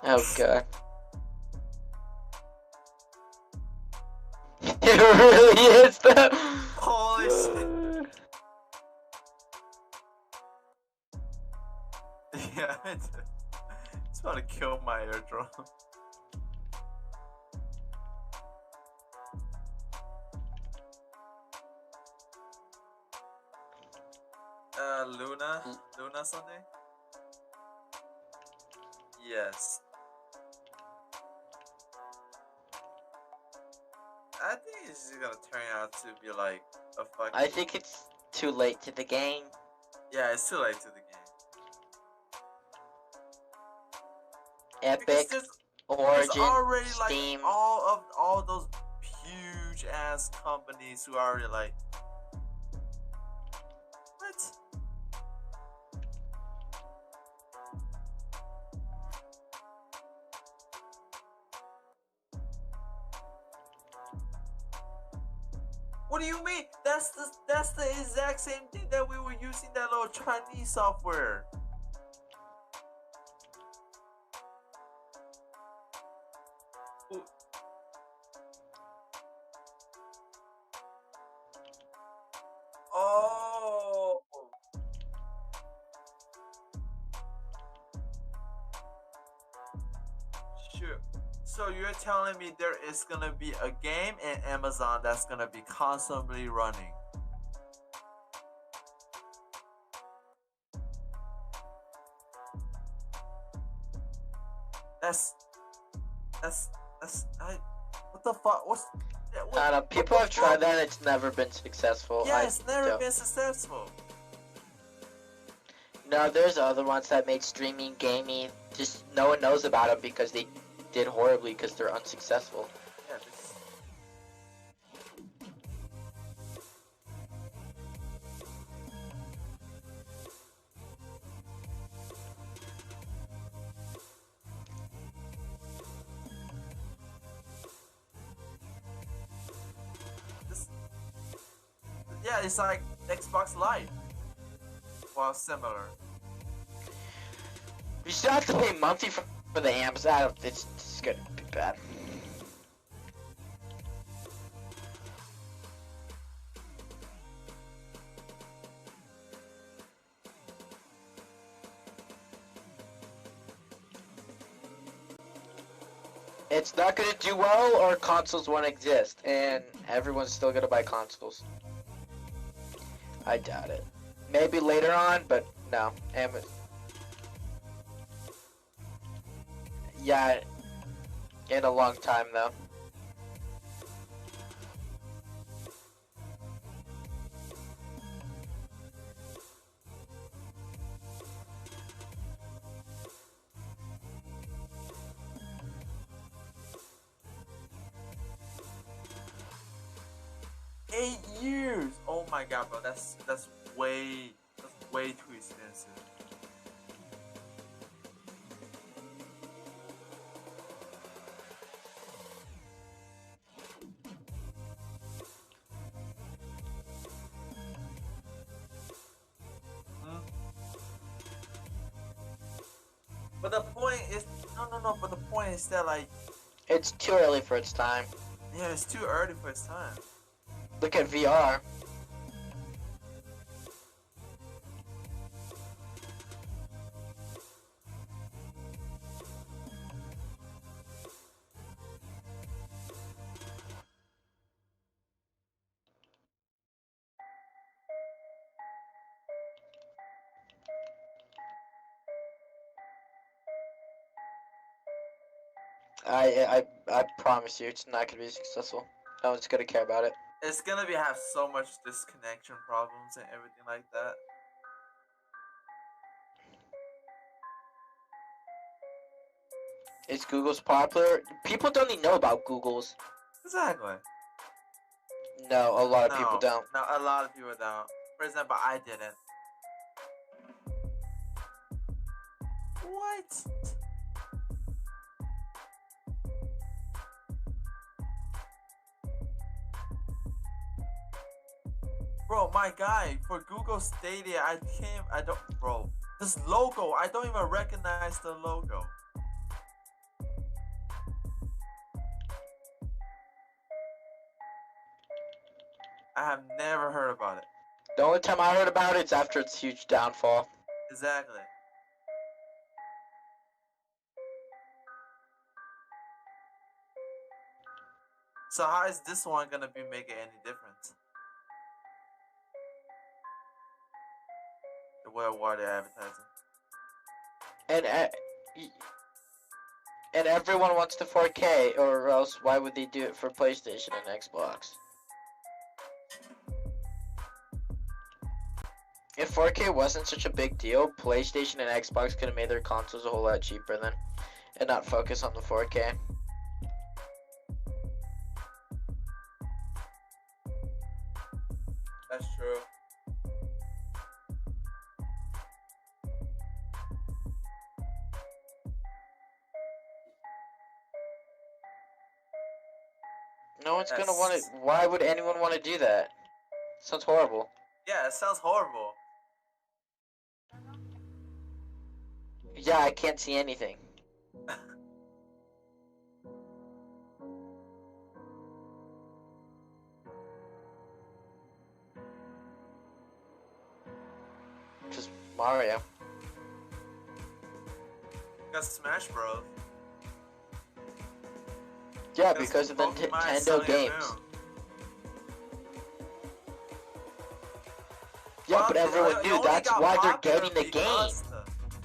Oh god. It really is though. Holy shit. Yeah, it's about to kill my airdrop. Luna Sunday? Yes. I think it's just gonna turn out to be like a fucking. I think it's too late to the game. Yeah, it's too late to the game. Epic, There's Origin, already Steam. like all those huge ass companies who are already like, what? What do you mean? That's the exact same thing that we were using that little Chinese software. Oh. Sure. So you're telling me there is gonna be a game in Amazon that's gonna be constantly running? That's I. What the fuck? I don't know. People have tried that and it's never been successful. Yeah, it's never been successful. No, there's other ones that made streaming gaming. Just no one knows about them because they did horribly because they're unsuccessful. Yeah, yeah, it's like Xbox Live. Well, similar. You still have to pay monthly for the amps. It's gonna be bad. It's not gonna do well, or consoles won't exist, and everyone's still gonna buy consoles. I doubt it. Maybe later on, but no. Yeah, in a long time though. $8 years. Oh my god, bro. That's way too expensive. Hmm? But the point is, no. But the point is that like, It's too early for its time. yeah, it's too early for its time. Look at VR. I promise you, it's not gonna be successful. No one's gonna care about it. It's gonna have so much disconnection problems and everything like that. Is Google's popular? People don't even know about Google's. Exactly. No, a lot of people don't. No, a lot of people don't. For example, I didn't. What? Bro, my guy, for Google Stadia, I don't, bro. This logo, I don't even recognize the logo. I have never heard about it. The only time I heard about it is after its huge downfall. Exactly. So how is this one gonna be making any difference? The way what they're advertising. And everyone wants the 4K, or else why would they do it for PlayStation and Xbox? If 4K wasn't such a big deal, PlayStation and Xbox could have made their consoles a whole lot cheaper then, and not focus on the 4K. That's true. No one's gonna want it. Why would anyone want to do that? Sounds horrible. Yeah, it sounds horrible. Yeah, I can't see anything. Just Mario. Got Smash Bros. Yeah, because of the Pokemon Nintendo Sun and games. Moon. Yeah, Well, but everyone it knew only that's got why they're popular getting the game. because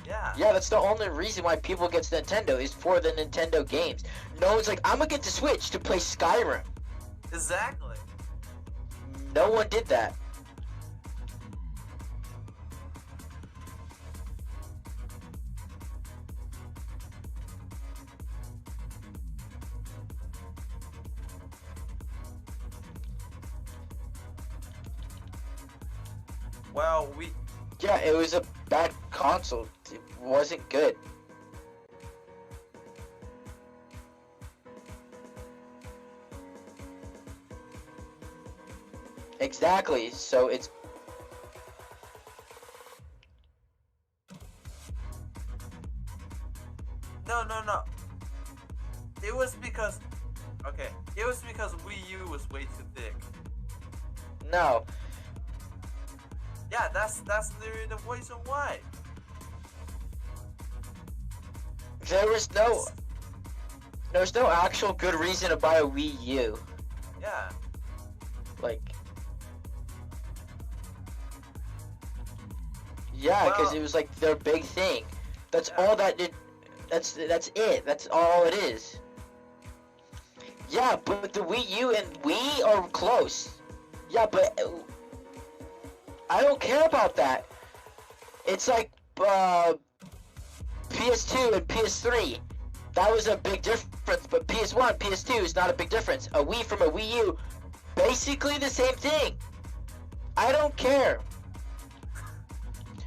yeah. Yeah, that's the only reason why people get Nintendo is for the Nintendo games. No one's like, I'm gonna get the Switch to play Skyrim. Exactly. No one did that. Well, Yeah, it was a bad console. It wasn't good. Exactly, so it's... No. It was because, okay, it was because Wii U was way too thick. No. Yeah, that's literally the reason why. There was no actual good reason to buy a Wii U. Yeah. Like... Yeah, because Well- it was like their big thing. That's Yeah. all that did. That's it. That's all it is. Yeah, but the Wii U and Wii are close. Yeah, but I don't care about that. It's like PS2 and PS3. That was a big difference, but PS1, PS2 is not a big difference. A Wii from a Wii U, basically the same thing. I don't care.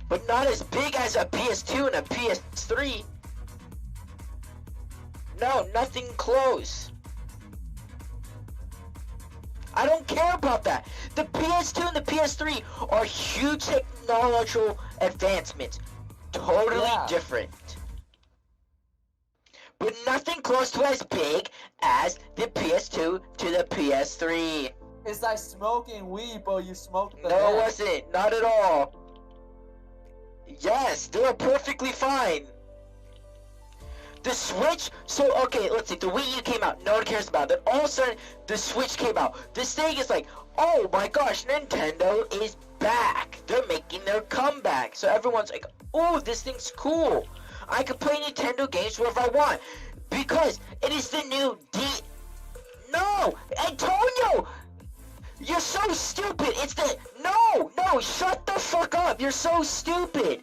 But not as big as a PS2 and a PS3. No, nothing close. I don't care about that. The PS2 and the PS3 are huge technological advancements. Totally different. But nothing close to as big as the PS2 to the PS3. It's like smoking weed, but you smoke the No, it neck. wasn't. Not at all. Yes, they were perfectly fine. The Switch, so okay, let's see, the Wii U came out, no one cares about it. Then all of a sudden, the Switch came out. This thing is like, oh my gosh, Nintendo is back. They're making their comeback. So everyone's like, oh, this thing's cool. I can play Nintendo games wherever I want. Because it is the new No, Antonio! You're so stupid. It's the no, shut the fuck up. You're so stupid.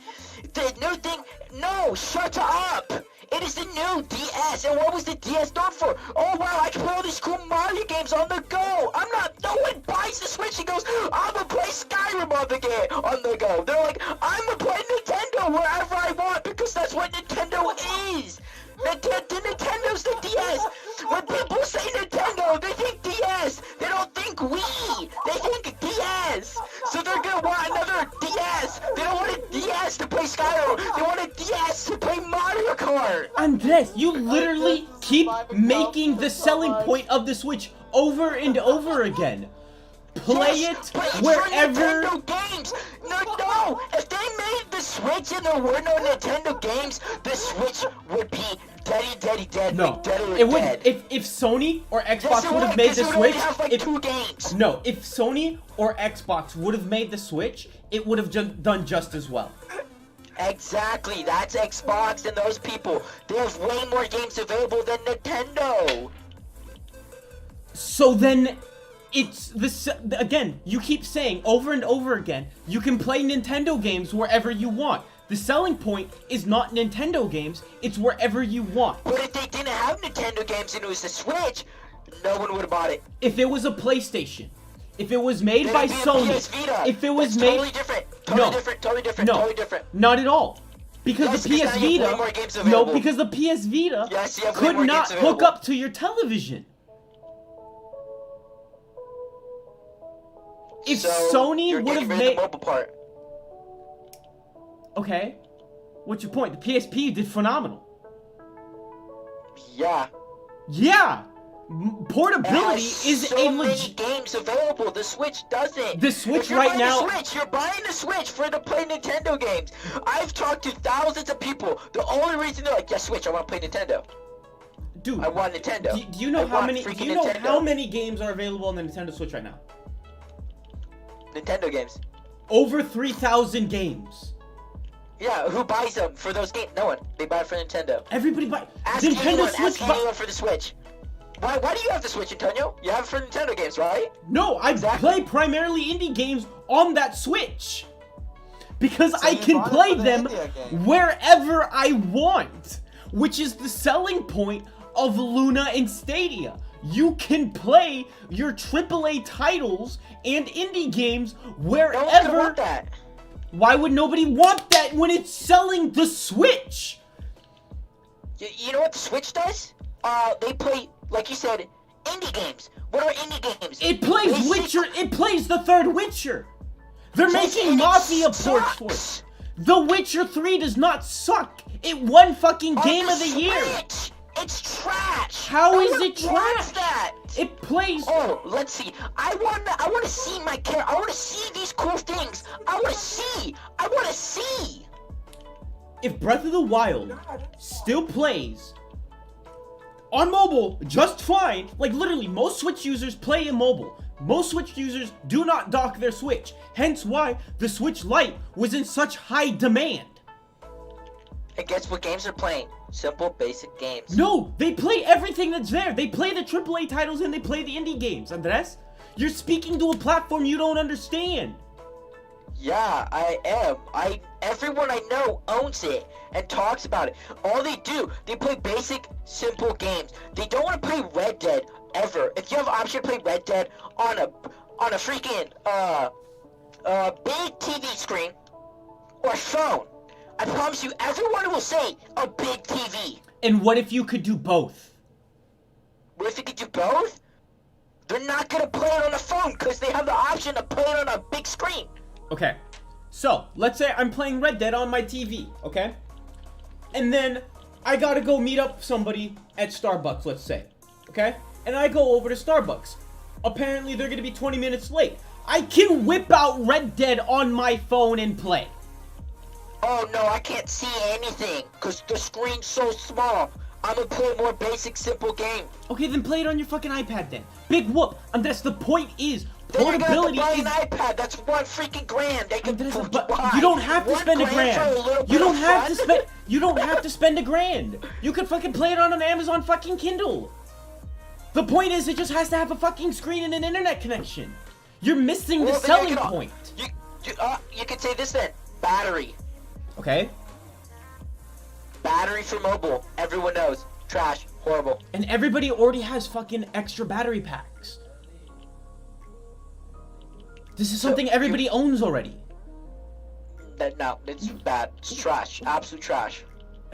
The new thing, no, shut up. It is the new DS, and what was the DS known for? Oh wow, I can play all these cool Mario games on the go. No one buys the Switch and goes, I'm gonna play Skyrim on the go. They're like, I'm gonna play Nintendo wherever I want because that's what Nintendo is. Nintendo's the DS. When people say Nintendo, they think DS. They don't think Wii. They think DS. So they're gonna want another DS. They don't want a DS to play Skyrim. Andres, you literally keep making the selling point of the Switch over and over again. Play Yes, it but it's for wherever. Nintendo games. No. If they made the Switch and there were no Nintendo games, the Switch would be dead. No, like, dead. it would. If Sony or Xbox would have made the Switch, have like 2 games. no, if Sony or Xbox would have made the Switch, it would have done just as well. Exactly, that's Xbox and those people. They have way more games available than Nintendo. So then, it's this again. You keep saying over and over again, you can play Nintendo games wherever you want. The selling point is not Nintendo games, it's wherever you want. But if they didn't have Nintendo games and it was the Switch, no one would have bought it. If it was a PlayStation, if it was made Then by it'd be a Sony, PS Vita. if it was That's made totally different. No. Totally different. Not at all. Because Yes, the because PS now you have way more Vita, games no, available. because the PS Vita Yes, you have way could more not games hook available. up to your television. If So, Sony you're would have getting rid of made, the mobile part. okay, what's your point? The PSP did phenomenal. Yeah. Yeah, It portability has is so a many legit. games available. The Switch doesn't. The Switch If you're right buying now- the Switch, you're buying the Switch for to play Nintendo games. I've talked to thousands of people. The only reason they're like, yeah, Switch, I want to play Nintendo. Dude, I want Nintendo. do you know I how want many? freaking Do you know Nintendo. how many games are available on the Nintendo Switch right now? Nintendo games. Over 3,000 games. Yeah, who buys them for those games? No one. They buy it for Nintendo. Everybody buy Ask Nintendo anyone, Switch. ask anyone for the Switch. Why do you have the Switch, Antonio? You have it for Nintendo games, right? No, I Exactly. play primarily indie games on that Switch. Because So I you can bought it play for the them India game. wherever I want. Which is the selling point of Luna and Stadia. You can play your AAA titles and indie games No one's gonna wherever. want that. Why would nobody want that when it's selling the Switch? You know what the Switch does? They play, like you said, indie games. What are indie games? It plays Basic- Witcher. It plays the third Witcher. They're Yes, making and it Mafia ports for it. sucks. The Witcher 3 does not suck. It won fucking On Game of the Year. Switch, it's trash. How No is one it wants trash? that. It plays. Oh, let's see. I wanna see my character. I wanna see these cool things. I wanna see. If Breath of the Wild still plays on mobile just fine, like literally most Switch users play in mobile. Most Switch users do not dock their Switch. Hence why the Switch Lite was in such high demand. And guess what games they're playing? Simple, basic games. No, they play everything that's there. They play the AAA titles and they play the indie games, Andres. You're speaking to a platform you don't understand. Yeah, I am. Everyone I know owns it and talks about it. All they do, they play basic, simple games. They don't want to play Red Dead ever. If you have an option to play Red Dead on a freaking big TV screen or phone, I promise you, everyone will say a big TV. And what if you could do both? What if you could do both? They're not gonna play it on a phone because they have the option to play it on a big screen. Okay, so let's say I'm playing Red Dead on my TV, okay? And then I gotta go meet up somebody at Starbucks, let's say, okay? And I go over to Starbucks. Apparently they're gonna be 20 minutes late. I can whip out Red Dead on my phone and play. Oh no, I can't see anything because the screen's so small. I'm gonna play a more basic, simple game. Okay, then play it on your fucking iPad then. Big whoop. And that's the point is, Then you're gonna have to portability buy is... an iPad. That's $1 freaking grand. They can. But you don't have to spend a grand. You don't have to spend. You don't have to spend a grand. You could fucking play it on an Amazon fucking Kindle. The point is, it just has to have a fucking screen and an internet connection. You're missing the Well, then selling you can- point. You could say this then. Battery. Okay. Battery for mobile. Everyone knows. Trash. Horrible. And everybody already has fucking extra battery packs. This is So, something everybody owns already. No, it's bad. It's trash. Absolute trash.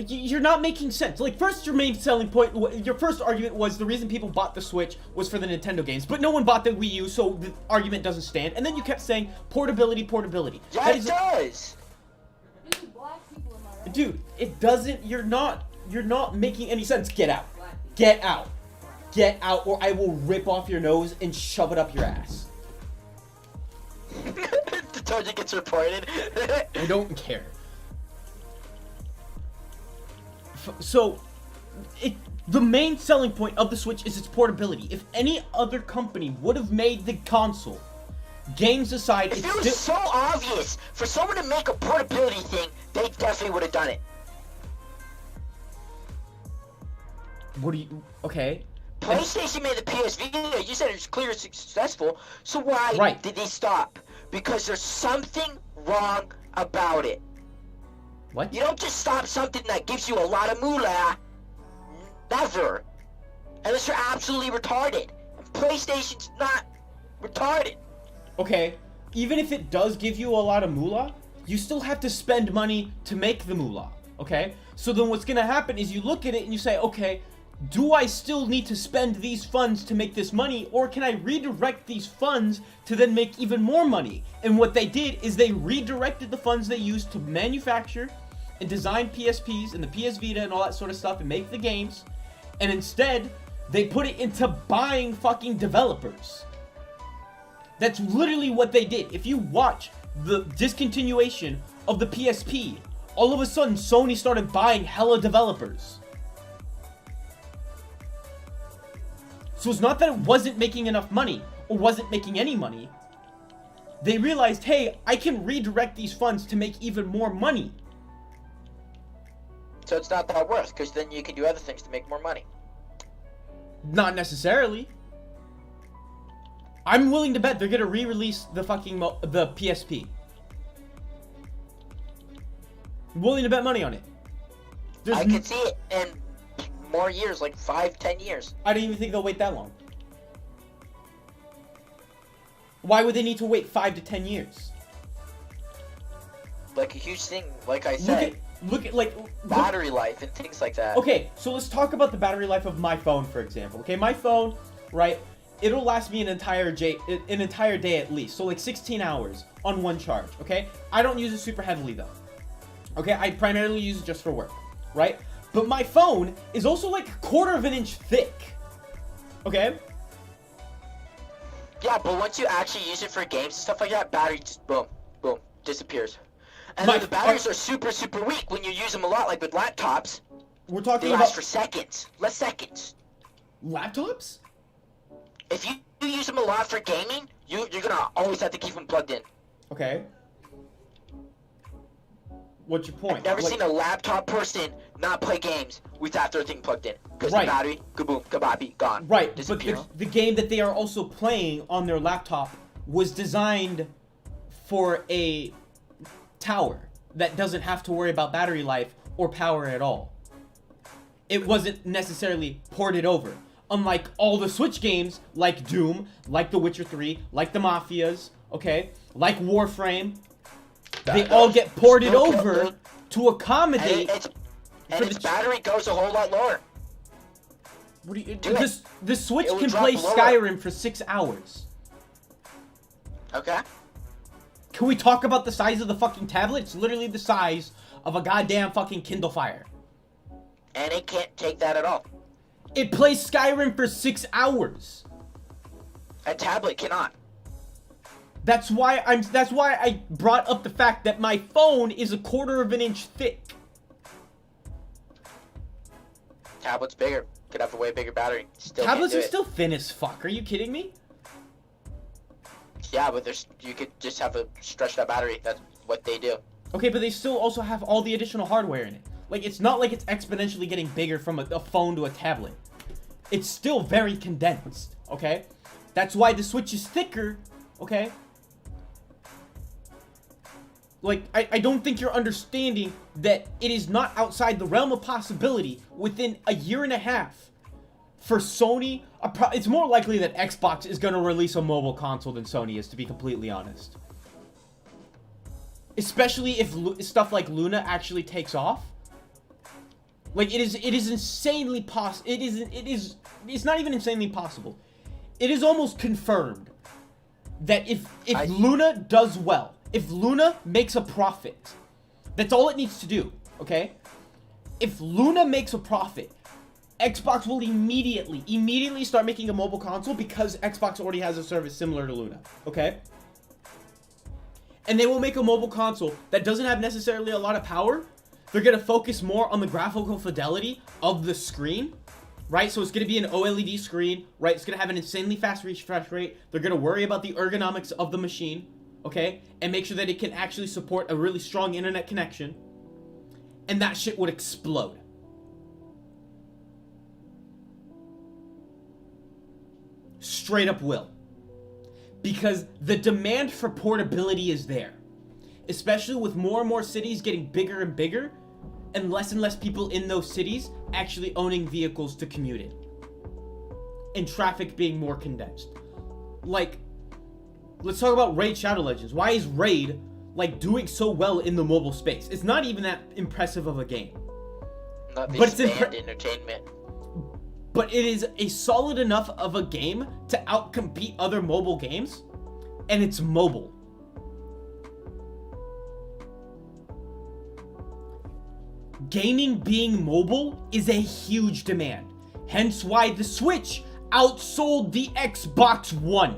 You're not making sense. Like, first, your main selling point, your first argument was the reason people bought the Switch was for the Nintendo games, but no one bought the Wii U, so the argument doesn't stand. And then you kept saying portability, portability. Yeah, That it is- does. Dude, it doesn't. You're not you're not making any sense. Get out. Get out. Get out, or I will rip off your nose and shove it up your ass. The Toja gets reported. I don't care. So, the main selling point of the Switch is its portability. If any other company would have made the console, games aside, if it was so obvious for someone to make a portability thing, they definitely would have done it. What do you... Okay. PlayStation made the PS Vita. You said it was clearly successful. So why did they stop? Because there's something wrong about it. What? You don't just stop something that gives you a lot of moolah. Never. Unless you're absolutely retarded. And PlayStation's not retarded. Okay, even if it does give you a lot of moolah, you still have to spend money to make the moolah, okay? So then what's gonna happen is you look at it and you say, okay, do I still need to spend these funds to make this money, or can I redirect these funds to then make even more money? And what they did is they redirected the funds they used to manufacture and design PSPs and the PS Vita and all that sort of stuff and make the games, and instead, they put it into buying fucking developers. That's literally what they did. If you watch the discontinuation of the PSP, all of a sudden Sony started buying hella developers. So it's not that it wasn't making enough money or wasn't making any money. They realized, hey, I can redirect these funds to make even more money. So it's not that worth, because then you can do other things to make more money. Not necessarily. I'm willing to bet they're gonna re-release the fucking the PSP. I'm willing to bet money on it. I can see it in more years, like 5-10 years. I don't even think they'll wait that long. Why would they need to wait 5 to 10 years? Like a huge thing, like I said. Look at battery life and things like that. Okay, so let's talk about the battery life of my phone, for example. Okay, my phone, right? It'll last me an entire day at least. So like 16 hours on one charge, okay? I don't use it super heavily though. Okay, I primarily use it just for work, right? But my phone is also like a quarter of an inch thick. Okay? Yeah, but once you actually use it for games and stuff like that, battery just boom, boom, disappears. And My- then the batteries are super, super weak when you use them a lot, like with laptops. We're talking They about last for seconds. Less seconds. laptops? If you use them a lot for gaming, you're gonna always have to keep them plugged in. Okay. What's your point? I've never Like- seen a laptop person not play games without their thing plugged in. Because Right. the battery, kaboom, kababi, gone. Right, Disappear. but the game that they are also playing on their laptop was designed for a tower that doesn't have to worry about battery life or power at all. It wasn't necessarily ported over. Unlike all the Switch games, like Doom, like The Witcher 3, like the Mafias, okay, like Warframe, they all get ported Still over can't- to accommodate. And its battery goes a whole lot lower. What do you, Do it. the Switch It will can drop play lower. Skyrim for 6 hours. Okay? Can we talk about the size of the fucking tablet? It's literally the size of a goddamn fucking Kindle Fire. And it can't take that at all. It plays Skyrim for 6 hours. A tablet cannot. That's why I brought up the fact that my phone is a quarter of an inch thick. Tablet's bigger. Could have a way bigger battery. Still Tablets can't are do it. still thin as fuck. Are you kidding me? Yeah, but you could just have a stretched out battery. That's what they do. Okay, but they still also have all the additional hardware in it. Like, it's not like it's exponentially getting bigger from a phone to a tablet. It's still very condensed, okay? That's why the Switch is thicker, okay? Like, I don't think you're understanding that it is not outside the realm of possibility within a year and a half for Sony. It's more likely that Xbox is going to release a mobile console than Sony is, to be completely honest. Especially if stuff like Luna actually takes off. Like, it is insanely it's not even insanely possible. It is almost confirmed that if Luna does well, if Luna makes a profit, that's all it needs to do, okay? if Luna makes a profit, Xbox will immediately start making a mobile console because Xbox already has a service similar to Luna, okay? And they will make a mobile console that doesn't have necessarily a lot of power. They're going to focus more on the graphical fidelity of the screen, right? So it's going to be an OLED screen, right? It's going to have an insanely fast refresh rate. They're going to worry about the ergonomics of the machine, okay? And make sure that it can actually support a really strong internet connection. And that shit would explode. Straight up will. Because the demand for portability is there. Especially with more and more cities getting bigger and bigger, and less people in those cities actually owning vehicles to commute in. And traffic being more condensed. Like, let's talk about Raid Shadow Legends. Why is Raid, like, doing so well in the mobile space? It's not even that impressive of a game. Not But this it's band entertainment. But it is a solid enough of a game to outcompete other mobile games, and it's mobile. Gaming being mobile is a huge demand, hence why the Switch outsold the Xbox One.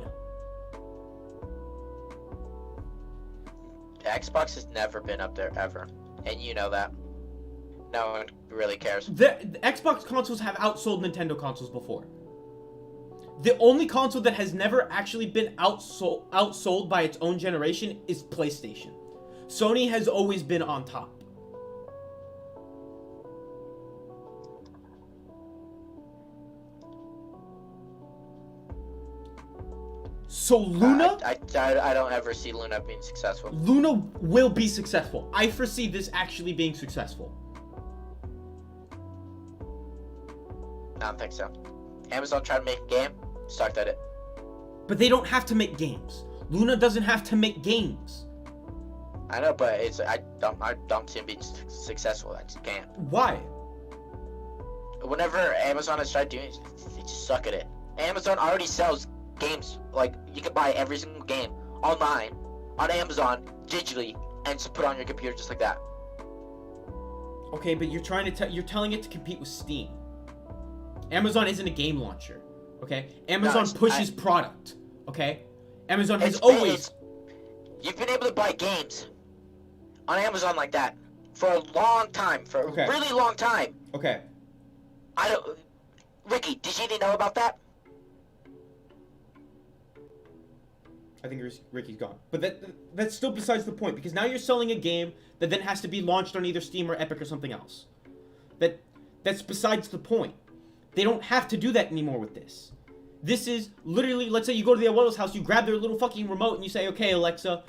Xbox has never been up there ever, and you know that. No one really cares. The Xbox consoles have outsold Nintendo consoles before. The only console that has never actually been outsold by its own generation is PlayStation. Sony has always been on top. So Luna... I don't ever see Luna being successful. Luna will be successful. I foresee this actually being successful. I don't think so. Amazon tried to make a game, sucked at it. But they don't have to make games. Luna doesn't have to make games. I know, but I don't see him being successful. I just can't. Why? Whenever Amazon has tried doing it, they just suck at it. Amazon already sells games. Like, you can buy every single game online on Amazon digitally and just put it on your computer just like that. Okay, but you're telling it to compete with Steam. Amazon isn't a game launcher, okay? Amazon pushes product, okay? Amazon has You've been able to buy games on Amazon like that for a long time, for a really long time. Okay. Ricky, did you even know about that? I think Ricky's gone. But that's still besides the point, because now you're selling a game that then has to be launched on either Steam or Epic or something else. That's besides the point. They don't have to do that anymore with this. This is literally, let's say you go to the Abuelo's house, you grab their little fucking remote and you say, okay, Alexa,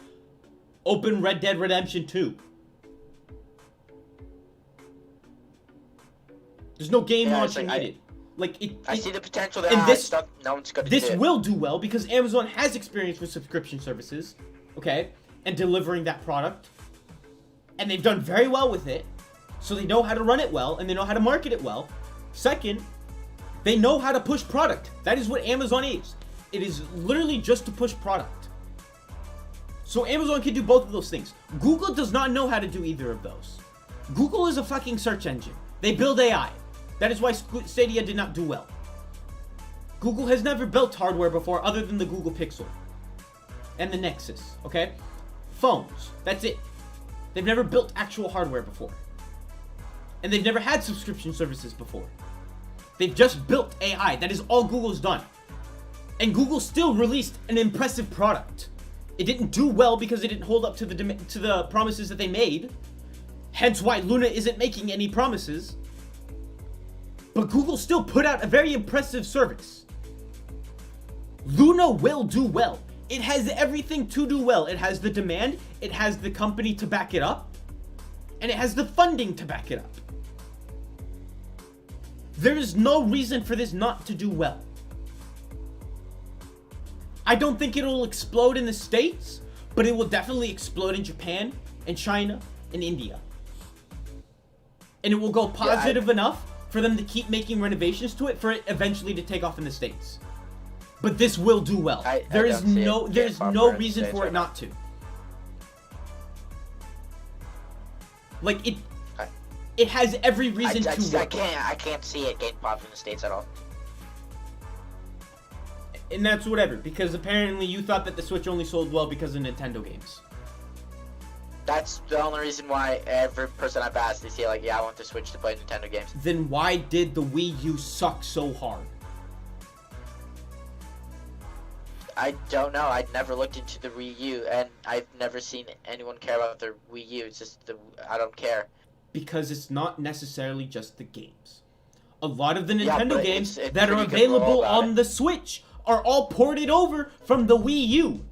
open Red Dead Redemption 2. There's no game launching needed. I see the potential there. And No one's gonna do it. This will do well because Amazon has experience with subscription services, okay, and delivering that product, and they've done very well with it. So they know how to run it well and they know how to market it well. Second, they know how to push product. That is what Amazon is. It is literally just to push product. So Amazon can do both of those things. Google does not know how to do either of those. Google is a fucking search engine. They build AI. That is why Stadia did not do well. Google has never built hardware before other than the Google Pixel and the Nexus, okay? Phones, that's it. They've never built actual hardware before. And they've never had subscription services before. They've just built AI. That is all Google's done. And Google still released an impressive product. It didn't do well because it didn't hold up to the promises that they made. Hence why Luna isn't making any promises. But Google still put out a very impressive service. Luna will do well. It has everything to do well. It has the demand, it has the company to back it up, and it has the funding to back it up. There is no reason for this not to do well. I don't think it'll explode in the States, but it will definitely explode in Japan, and China, and India. And it will go positive enough for them to keep making renovations to it for it eventually to take off in the States. But this will do well. There's no reason for it not to. Like, It has every reason to work. I can't see it getting popular in the States at all. And that's whatever, because apparently you thought that the Switch only sold well because of Nintendo games. That's the only reason why every person I've asked, they say like, yeah, I want the Switch to play Nintendo games. Then why did the Wii U suck so hard? I don't know. I'd never looked into the Wii U, and I've never seen anyone care about the Wii U. It's just I don't care. Because it's not necessarily just the games. A lot of the Yeah, Nintendo but games it's that are pretty good available about on it. the Switch are all ported over from the Wii U.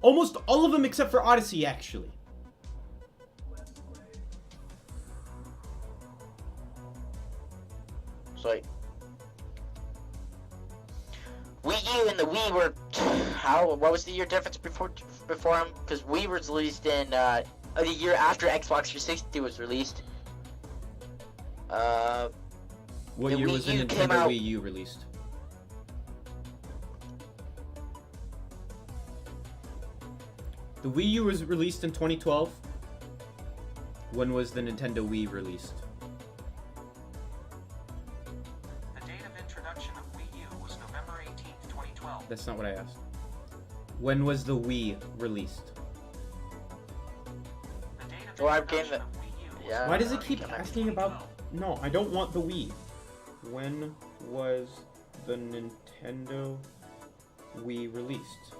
Almost all of them except for Odyssey, actually. It's like Wii U and the Wii were what was the year difference before them? Because Wii was released in the year after Xbox 360 was released. What The year Wii was the U came Nintendo out- Wii U released? The Wii U was released in 2012. When was the Nintendo Wii released? The date of introduction of Wii U was November 18th, 2012. That's not what I asked. When was the Wii released? The date of Well, I introduction gave it- of Wii U was yeah. Why does it November keep 18th, asking about... 2012. No, I don't want the Wii. When was the Nintendo Wii released?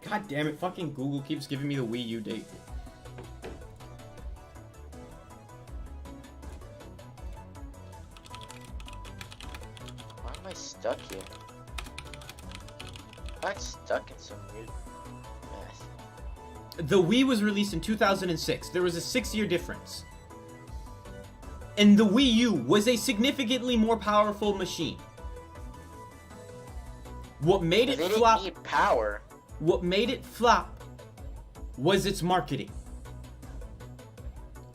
God damn it, fucking Google keeps giving me the Wii U date. Why am I stuck here? I'm stuck in some weird mess. The Wii was released in 2006. There was a 6-year difference. And the Wii U was a significantly more powerful machine. What made They it didn't flop... need power. What made it flop was its marketing.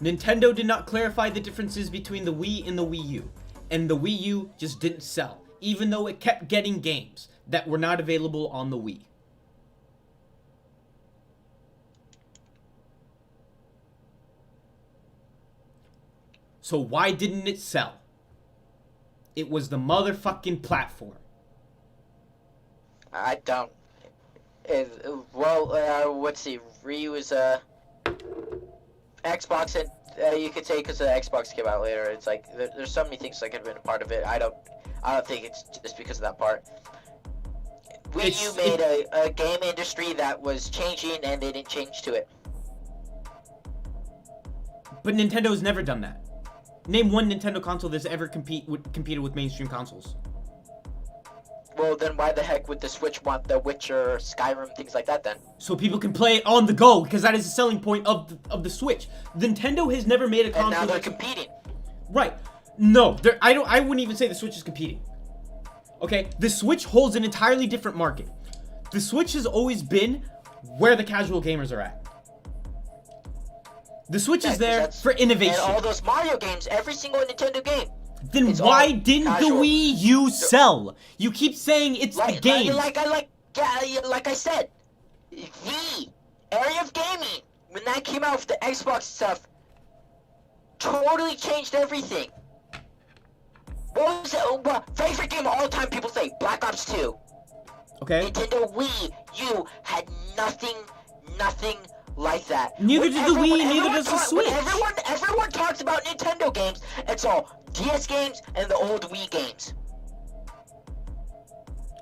Nintendo did not clarify the differences between the Wii and the Wii U, and the Wii U just didn't sell, even though it kept getting games that were not available on the Wii. So why didn't it sell? It was the motherfucking platform. I don't. Let's see. Ryu is Xbox, and you could say because the Xbox came out later. It's like there's so many things that could have been a part of it. I don't think it's just because of that part. Wii U made a game industry that was changing, and they didn't change to it. But Nintendo's never done that. Name one Nintendo console that's ever competed with mainstream consoles. Well, then why the heck would the Switch want The Witcher, Skyrim, things like that then? So people can play it on the go, because that is the selling point of the Switch. Nintendo has never made a console. And now they're that's- competing. Right. No, I wouldn't even say the Switch is competing. Okay? The Switch holds an entirely different market. The Switch has always been where the casual gamers are at. The Switch Yeah, is 'cause there that's- for innovation. And all those Mario games, every single Nintendo game. Then it's why all didn't casual. the Wii U sell? You keep saying it's the game. Like I said, the area of gaming, when that came out for the Xbox stuff, totally changed everything. What was it? Favorite game of all time, people say Black Ops 2. Okay? Nintendo Wii U had nothing like that. Neither When did the Wii, neither everyone does the talk- when Switch. Everyone talks about Nintendo games. It's all DS games and the old Wii games.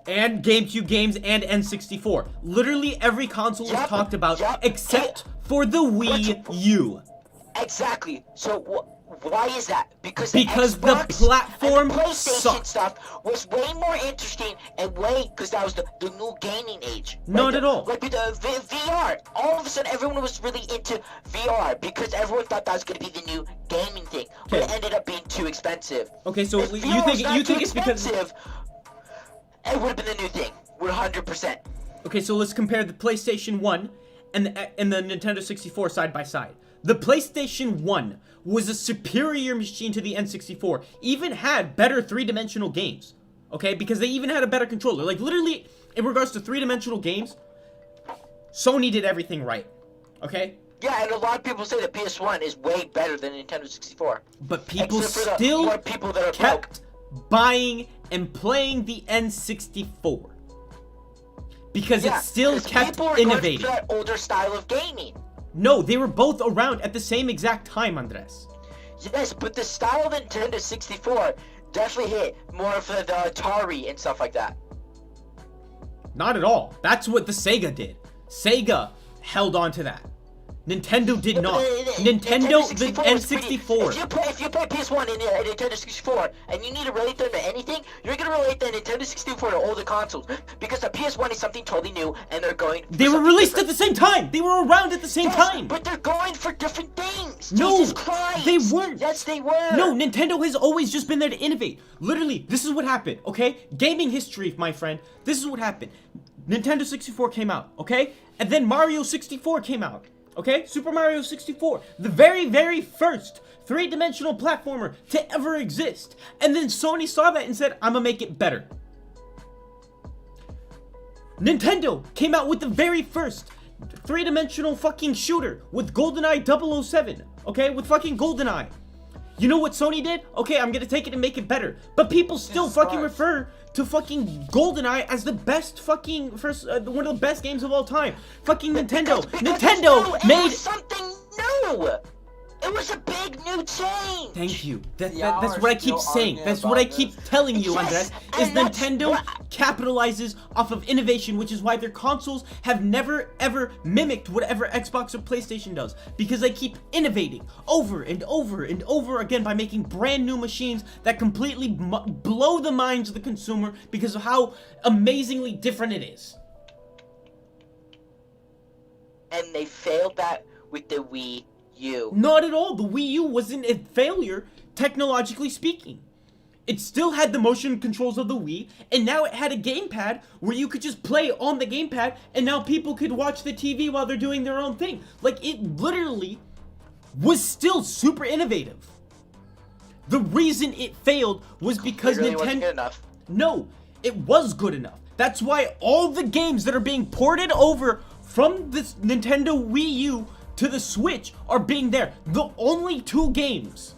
And GameCube games and N64. Literally every console is Yup, talked about yup. except for the Wii U. Exactly. So why is that? Because The Xbox platform and the PlayStation sucked. stuff was way more interesting and because that was the new gaming age. Not Like at all. Like with the VR, all of a sudden everyone was really into VR because everyone thought that was going to be the new gaming thing, but Okay. it ended up being too expensive. Okay, so If you VR was not think too it's because expensive, it would have been the new thing, 100%. Okay, so let's compare the PlayStation 1 and the Nintendo 64 side by side. The PlayStation 1 was a superior machine to the N64, even had better three-dimensional games. Okay, because they even had a better controller. Like literally, in regards to three-dimensional games, Sony did everything right. Okay? Yeah, and a lot of people say the PS1 is way better than Nintendo 64. But people Except for the still more people that are broke. kept buying and playing the N64 because Yeah, it still 'cause kept people are going innovating. for that older style of gaming. No, they were both around at the same exact time, Andres. Yes, but the style of Nintendo 64 definitely hit more for the Atari and stuff like that. Not at all. That's what the Sega did. Sega held on to that. Nintendo did not. Nintendo, the N64. If you play PS1 and Nintendo 64 and you need to relate them to anything, you're gonna relate the Nintendo 64 to older consoles because the PS1 is something totally new and they're going. They were released at the same time. They were around at the same time. But they're going for different things. No, Jesus Christ. they weren't. Yes, they were. No, Nintendo has always just been there to innovate. Literally, this is what happened, okay? Gaming history, my friend. This is what happened. Nintendo 64 came out, okay? And then Mario 64 came out, okay? Super Mario 64. The very, very first three-dimensional platformer to ever exist. And then Sony saw that and said, I'm gonna make it better. Nintendo came out with the very first three-dimensional fucking shooter with GoldenEye 007, okay? With fucking GoldenEye. You know what Sony did? Okay, I'm gonna take it and make it better. But people still fucking refer to fucking GoldenEye as the best fucking first, one of the best games of all time. Fucking Nintendo. Because Nintendo it made. was something new. It was a big new change. Thank you. That's Y'all what are I keep still saying. arguing That's what I about keep this. telling you, Yes, Andres. Is and that's Nintendo what- capitalizes off of innovation, which is why their consoles have never ever mimicked whatever Xbox or PlayStation does, because they keep innovating over and over and over again by making brand new machines that completely blow the minds of the consumer because of how amazingly different it is. And they failed that with the Wii U. Not at all. The Wii U wasn't a failure, technologically speaking. It still had the motion controls of the Wii, and now it had a gamepad where you could just play on the gamepad, and now people could watch the TV while they're doing their own thing. Like, it literally was still super innovative. The reason it failed was because It really wasn't good Nintendo... enough. No, it was good enough. That's why all the games that are being ported over from this Nintendo Wii U to the Switch are being there. The only two games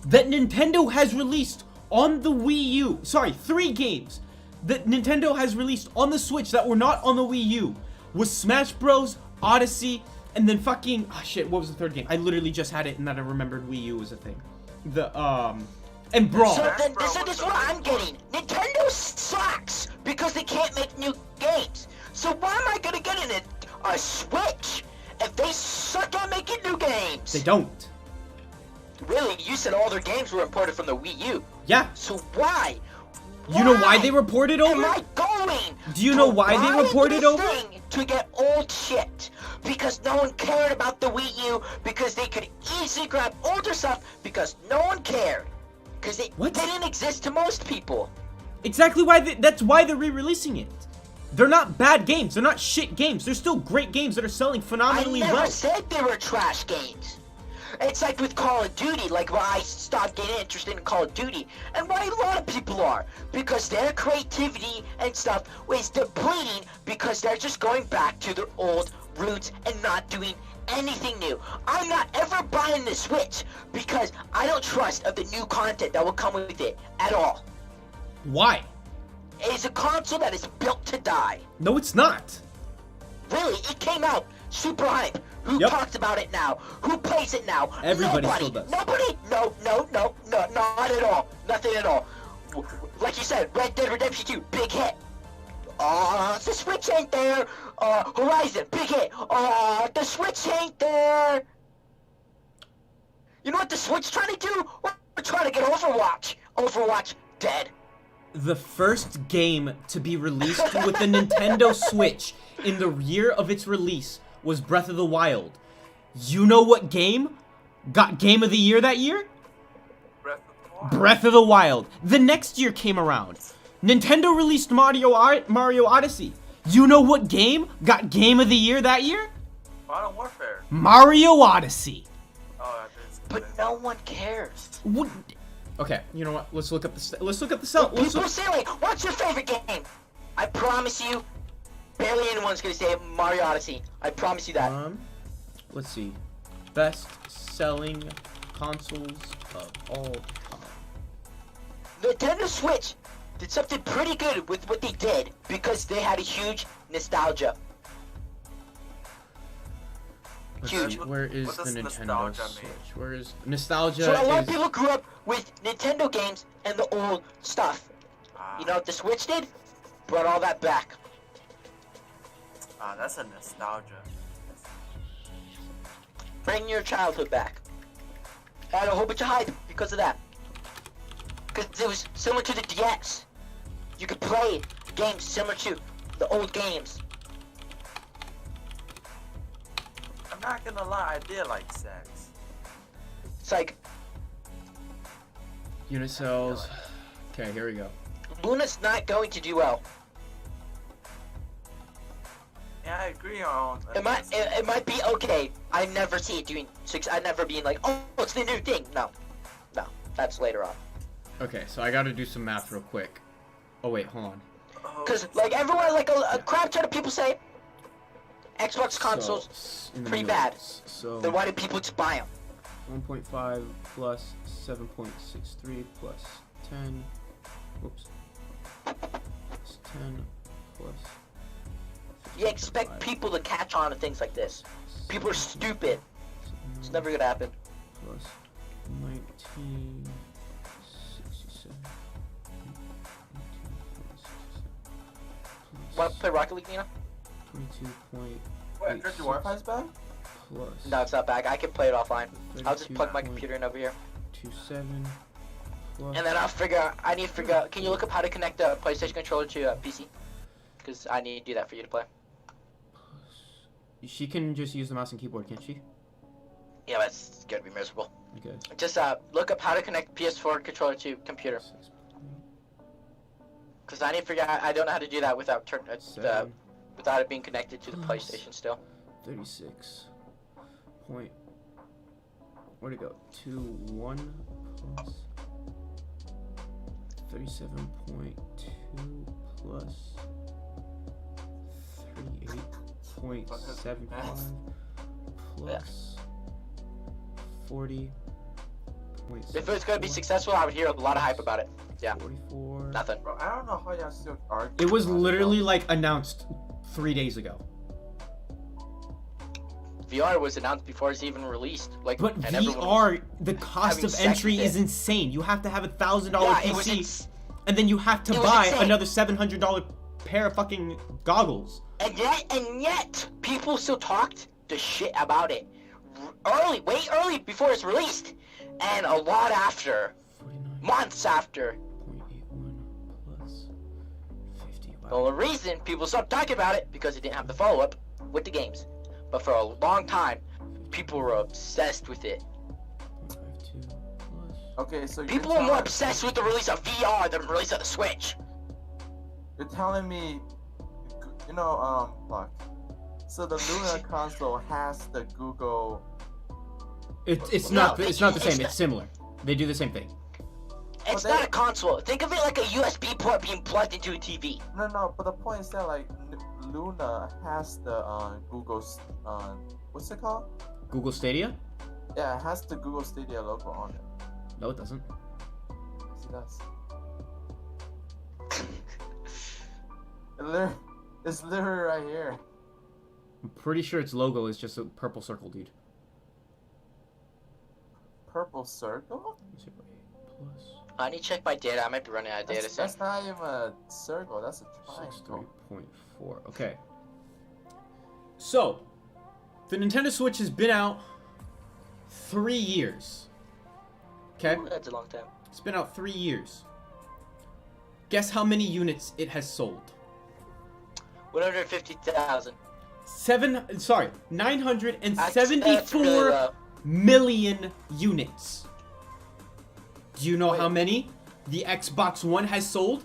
that Nintendo has released on the Wii U, sorry, 3 games that Nintendo has released on the Switch that were not on the Wii U was Smash Bros, Odyssey, and then fucking, oh shit, what was the third game? I literally just had it and then I remembered Wii U was a thing. And Brawl. So then, this is what I'm getting. Nintendo sucks because they can't make new games. So why am I gonna get in a Switch if they suck at making new games? They don't. Really? You said all their games were imported from the Wii U. Yeah. So why? You know why they were ported over? Am I going? Do you know to why they buy were ported this over? thing to get old shit because no one cared about the Wii U because they could easily grab older stuff because no one cared because it What? didn't exist to most people. Exactly why that's why they're re-releasing it. They're not bad games. They're not shit games. They're still great games that are selling I phenomenally never well. said they were trash games. It's like with Call of Duty, like why I stopped getting interested in Call of Duty, and why a lot of people are, because their creativity and stuff is depleting because they're just going back to their old roots and not doing anything new. I'm not ever buying the Switch because I don't trust of the new content that will come with it at all. Why? It is a console that is built to die. No, it's not. Really, it came out super hype. Who Yep. talks about it now? Who plays it now? Everybody Nobody. still does. Nobody. No, not at all. Nothing at all. Like you said, Red Dead Redemption 2, big hit. The Switch ain't there. Horizon, big hit. The Switch ain't there. You know what the Switch trying to do? We're trying to get Overwatch. Overwatch dead. The first game to be released with the Nintendo Switch in the year of its release was Breath of the Wild. You know what game got Game of the Year that year? Breath of the Wild. The next year came around. Nintendo released Mario Odyssey. You know what game got Game of the Year that year? Modern Warfare. Mario Odyssey. Oh, that's But no one cares. What? Okay, you know what? Let's look up the People say like, what's your favorite game? I promise you, barely anyone's gonna say Mario Odyssey. I promise you that. let's see, best-selling consoles of all time. Nintendo Switch did something pretty good with what they did because they had a huge nostalgia. Let's Huge. see, where is What the does Nintendo nostalgia Switch? mean? Where is nostalgia? So a lot of is- people grew up with Nintendo games and the old stuff. You know what the Switch did? Brought all that back. That's a nostalgia. Bring your childhood back. I had a whole bunch of hype because of that. Because it was similar to the DS. You could play games similar to the old games. I'm not gonna lie, I did like sex. It's like, Unit cells. Okay, here we go. Luna's not going to do well. Yeah, I agree on. It might be okay. I never see it doing six. I never being like, oh, it's the new thing. No, that's later on. Okay, so I gotta do some math real quick. Oh wait, hold on. Cause like everyone, like a crap ton of people say, Xbox consoles So, in the pretty bad. notes, So Then why do people just buy them? 1.5 plus 7.63 plus 10. Whoops. Plus 10 plus. You expect 6.5 people to catch on to things like this. People are stupid. It's never gonna happen. Plus 1967. Want to play Rocket League, Nina? 22.8. Wait, your Wi-Fi's back? Plus. No, it's not back. I can play it offline. I'll just plug my computer in over here. 27 plus. And then I'll figure out, I need to figure out, can you look up how to connect the PlayStation controller to PC? Because I need to do that for you to play. She can just use the mouse and keyboard, can't she? Yeah, but it's gonna be miserable. I guess. Just look up how to connect PS4 controller to computer. Because I need to figure out, I don't know how to do that without without it being connected to the PlayStation still. 36. Point. Where'd it go? 21 plus 37.2 plus 38.75 plus 40. If it was gonna be successful, I would hear a lot of hype about it. Yeah. 44. Nothing. Bro, I don't know how y'all still argue. It was about it, literally bro. like announced 3 days ago. VR was announced before it's even released. Like, But and everyone was VR, the cost having of sex entry with is it. insane. You have to have $1,000 Yeah, it was PC, and then you have to it was buy insane. another $700 pair of fucking goggles. And yet, people still talked the shit about it. Way early before it's released. And a lot after. 49.81 Months after. plus 50. The only reason people stopped talking about it because it didn't have the follow-up with the games. But for a long time, people were obsessed with it. 52 plus. Okay, so People were more obsessed with the release of VR than the release of the Switch. You're telling me, you know, fuck. So the Luna console has the Google. It's No, not the same. it's It's not- similar. They do the same thing. It's they- not a console. Think of it like a USB port being plugged into a TV. No, but the point is that like Luna has the Google's what's it called? Google Stadia? Yeah, it has the Google Stadia logo on it. No, it doesn't. Yes, it does. It's literally right here. I'm pretty sure its logo is just a purple circle, dude. Purple circle? Plus I need to check my data. I might be running out of data soon. That's not even a circle. That's a triangle. 63.4. Okay. So, the Nintendo Switch has been out 3 years. Okay? Ooh, that's a long time. It's been out 3 years. Guess how many units it has sold? 150,000. 974 million units. Do you know how many the Xbox One has sold,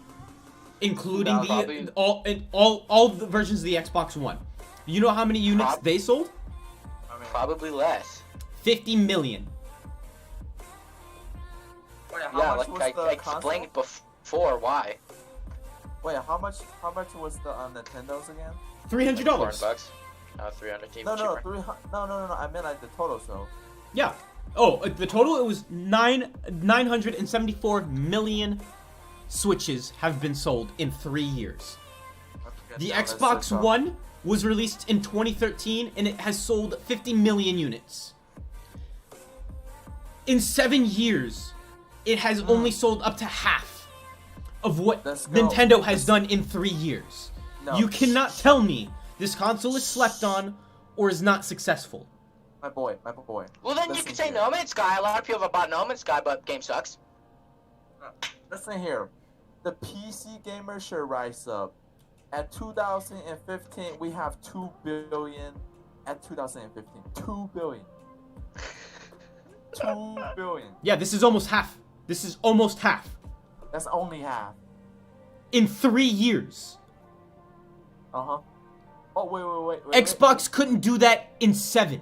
including No, probably- all the versions of the Xbox One? You know how many units they sold? I mean, Probably less. 50 million. wait, how Yeah, much like was I the explained console? before why. Wait, how much was the Nintendo's again? $300. $400. 300 even No, no, cheaper. 300. No. I meant like the total. So Yeah. Oh, the total, it was 974 million Switches have been sold in 3 years. The Xbox One was released in 2013 and it has sold 50 million units. In 7 years, it has only sold up to half of what Let's go. Nintendo has done in 3 years. No. You cannot tell me this console is slept on or is not successful. My boy. Well, then you Listen could say here. No Man's Sky. A lot of people have bought No Man's Sky, but game sucks. Listen here. The PC gamer should rise up. At 2015, we have 2 billion. At 2015, 2 billion. 2 billion. Yeah, this is almost half. This is almost half. That's only half. In 3 years. Uh-huh. Oh, wait. Xbox couldn't do that in 7.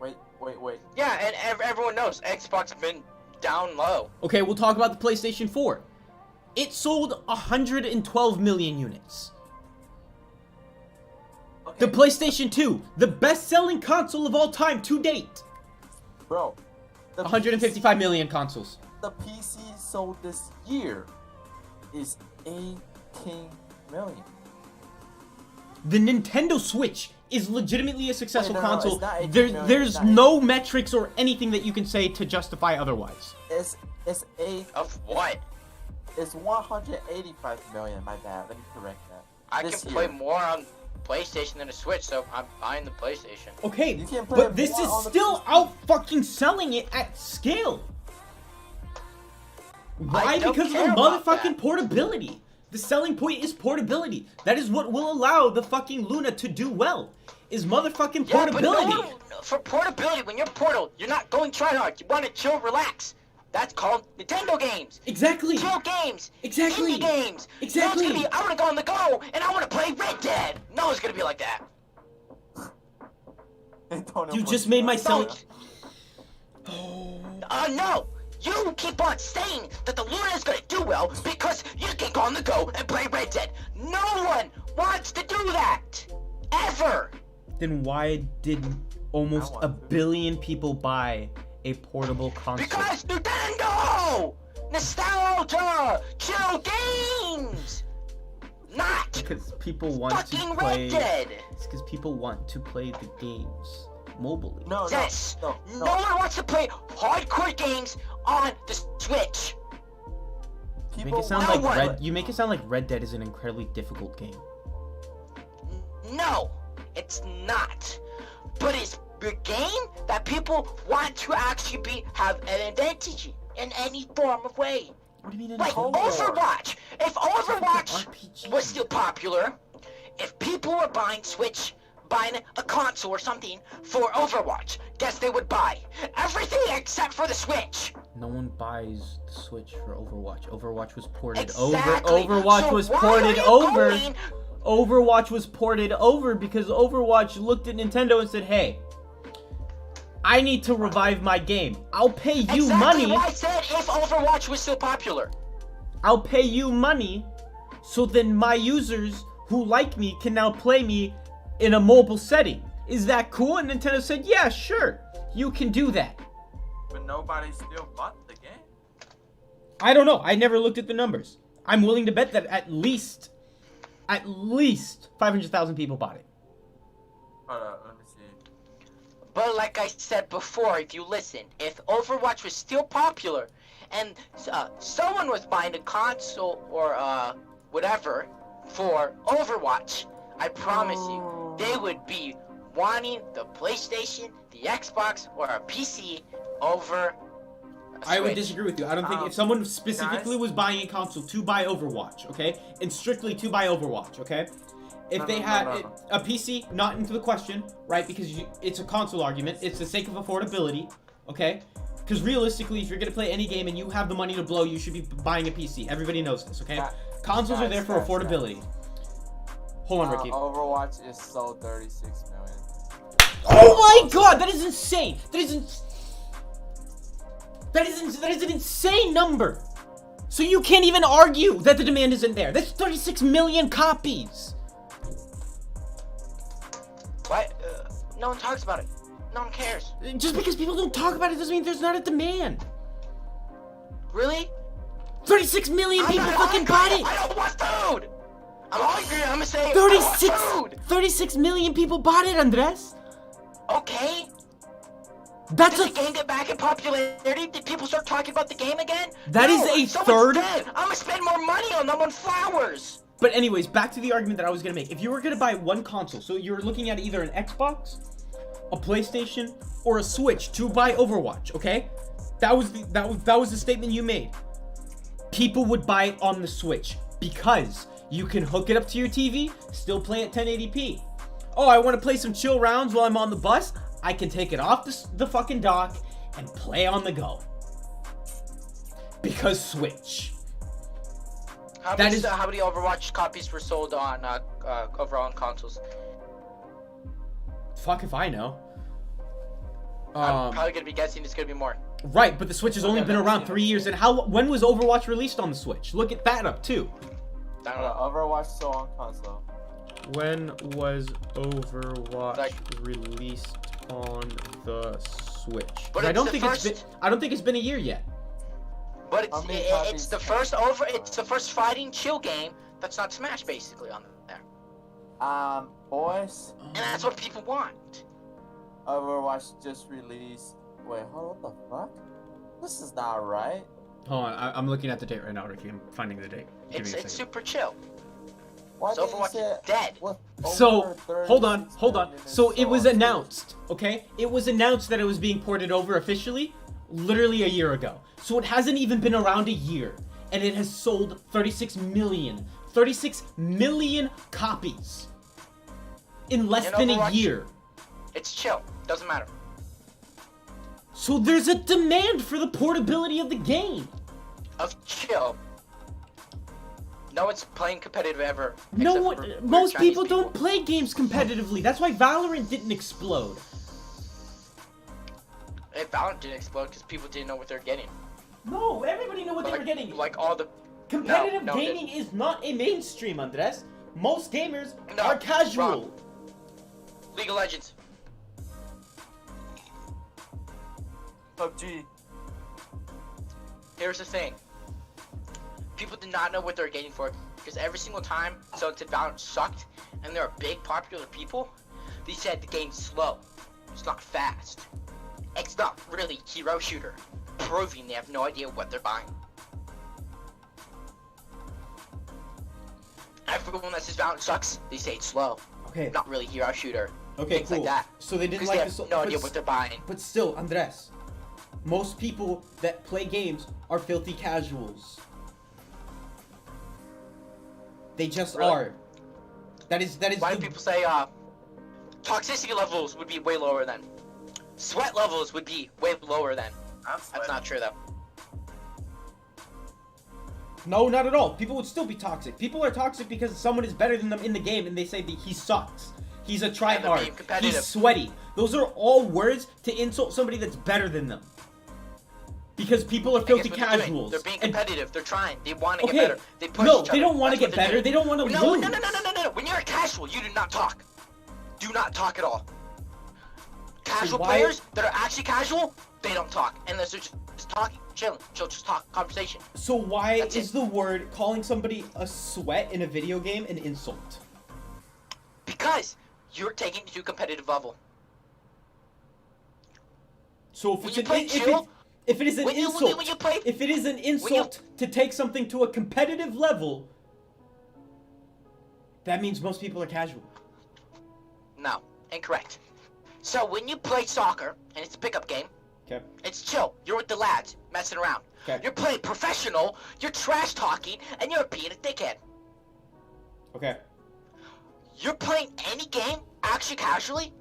Wait. Yeah, and everyone knows Xbox has been down low. Okay, we'll talk about the PlayStation 4. It sold 112 million units. Okay. The PlayStation 2, the best-selling console of all time to date. Bro. The 155 million consoles. The PC sold this year is 18 million. The Nintendo Switch is legitimately a successful Wait, no, console. it's not 18 million, There's it's not no metrics or anything that you can say to justify otherwise. It's Of what? 185 million. My bad. Let me correct that. I This can play year. more on PlayStation than a Switch, so I'm buying the PlayStation. Okay, You can't play but it this more is on the still PC. out fucking selling it at scale. Why? don't Because of the care about motherfucking that. portability. The selling point is portability. That is what will allow the fucking Luna to do well. Is motherfucking Yeah, but portability. no, for portability, when you're Portal, you're not going try hard. You want to chill, relax. That's called Nintendo games. Exactly. Chill games. Exactly. Indie games. Exactly. No, it's gonna be, I want to go on the go, and I want to play Red Dead. No, it's gonna be like that. Antonio You just Pucci. made my sell. Don't. No. You keep on saying that the Luna is gonna do well because you can go on the go and play Red Dead. No one wants to do that. Ever. Then why did almost want a to. billion people buy a portable console? Because Nintendo! Nostalgia! Chill games! Not Because people want fucking to play. Red Dead! It's because people want to play the games mobilely. No, Yes! no. No one wants to play hardcore games on the Switch! You People make it sound No like one- Red. You make it sound like Red Dead is an incredibly difficult game. No, it's not. But it's a game that people want to actually have an identity in any form of way. What do you mean? Like Cold War. Overwatch. If Overwatch RPG. was still popular, if people were buying a console or something for Overwatch, guess they would buy everything except for the Switch. No one buys the Switch for Overwatch. Overwatch was ported Exactly. over. Overwatch So was why ported are you over. going- Overwatch was ported over because Overwatch looked at Nintendo and said, "Hey, I need to revive my game. I'll pay you Exactly money. what I said if Overwatch was still popular. I'll pay you money, so then my users who like me can now play me in a mobile setting. Is that cool?" And Nintendo said, "Yeah, sure, you can do that." But nobody still bought the game. I don't know. I never looked at the numbers. I'm willing to bet that at least 500,000 people bought it. Hold up, let me see. But like I said before, if you listen, if Overwatch was still popular, and someone was buying a console or whatever for Overwatch, I promise you, they would be wanting the PlayStation, the Xbox, or a PC over a I would Switch. disagree with you. I don't think if someone specifically guys? was buying a console to buy Overwatch, okay, and strictly to buy Overwatch, okay, if No, they no, had no. a PC, not into the question, right? Because it's a console argument. It's the sake of affordability, okay? Because realistically, if you're gonna play any game and you have the money to blow, you should be buying a PC. Everybody knows this, okay? Guys, Consoles are there for guys. affordability. Hold on, Ricky. Overwatch is sold 36 million. Oh my god, that is insane! That is an insane number! So you can't even argue that the demand isn't there. That's 36 million copies! What? No one talks about it. No one cares. Just because people don't talk about it doesn't mean there's not a demand. Really? 36 million people fucking bought it. I don't want food. I'm hungry. I'm gonna say I want food. 36 million people bought it, Andres. Okay. That's Did the game get back in popularity? Did people start talking about the game again? That is a someone's third. Dead. I'm gonna spend more money on them on flowers. But anyways, back to the argument that I was gonna make. If you were gonna buy one console, so you're looking at either an Xbox, a PlayStation, or a Switch to buy Overwatch, okay? That was the statement you made. People would buy it on the Switch because you can hook it up to your TV, still play at 1080p. Oh, I want to play some chill rounds while I'm on the bus. I can take it off the fucking dock and play on the go. Because Switch. How many Overwatch copies were sold on overall on consoles? Fuck if I know. I'm probably gonna be guessing it's gonna be more. Right, but the Switch has only been around 3 years. And when was Overwatch released on the Switch? Look at that up too. I don't know. Overwatch sold on console. When was Overwatch released on the Switch? But I don't think it's been a year yet. But it's the first fighting chill game that's not Smash basically on there. Boys. And that's what people want. Overwatch just released. Wait, hold on, what the fuck? This is not right. Hold on, I'm looking at the date right now, Ricky. I'm finding the date. Give me a It's second. super chill. Why So did you Overwatch say is dead. So, hold on. 36 million So it was sold? announced, okay? It was announced that it was being ported over officially literally a year ago. So it hasn't even been around a year. And it has sold 36 million copies in less In than a Overwatch? year. It's chill. Doesn't matter. So there's a demand for the portability of the game. Of chill. No one's playing competitive ever. No except one, for most Chinese people don't play games competitively. That's why Valorant didn't explode. Valorant didn't explode because people didn't know what they're getting. No, everybody knew what they were getting. Like all the Competitive No, gaming is not a mainstream, Andres. Most gamers No, are casual. wrong. League of Legends. PUBG. Here's the thing. People did not know what they were getting for it because every single time someone said Valorant sucked and there are big popular people, they said the game's slow. It's not fast. It's not really hero shooter, proving they have no idea what they're buying. Everyone that says Valorant sucks, they say it's slow. Okay. Not really hero shooter. Okay, Things cool. like that. So they didn't Because like they this. have no idea what they're buying. But still, Andres, most people that play games are filthy casuals. They just Really? are. That is. Why do people say toxicity levels would be way lower than? Sweat levels would be way lower than. That's not true though. No, not at all. People would still be toxic. People are toxic because someone is better than them in the game and they say that he sucks. He's a And they're being tryhard. competitive. He's sweaty. Those are all words to insult somebody that's better than them. Because people are And filthy guess what they're doing? casuals. They're being And- competitive. They're trying. They want to Okay. get better. They push No, each they other. don't want to That's get what they're better. doing. They don't want to No, lose. no. When you're a casual, you do not talk. Do not talk at all. Casual why- players that are actually casual, they don't talk unless they're just talking, chilling. She'll just talk, conversation. So why That's is it. the word calling somebody a sweat in a video game an insult? Because you're taking it to a competitive level. So if When it's you an play chill, if it is an when you insult, play, if it is an insult to take something to a competitive level, that means most people are casual. no, incorrect. So when you play soccer and it's a pickup game, Okay. it's chill. You're with the lads, messing around. Okay. You're playing professional. You're trash talking, and you're being a dickhead. Okay. You're playing any game actually casually.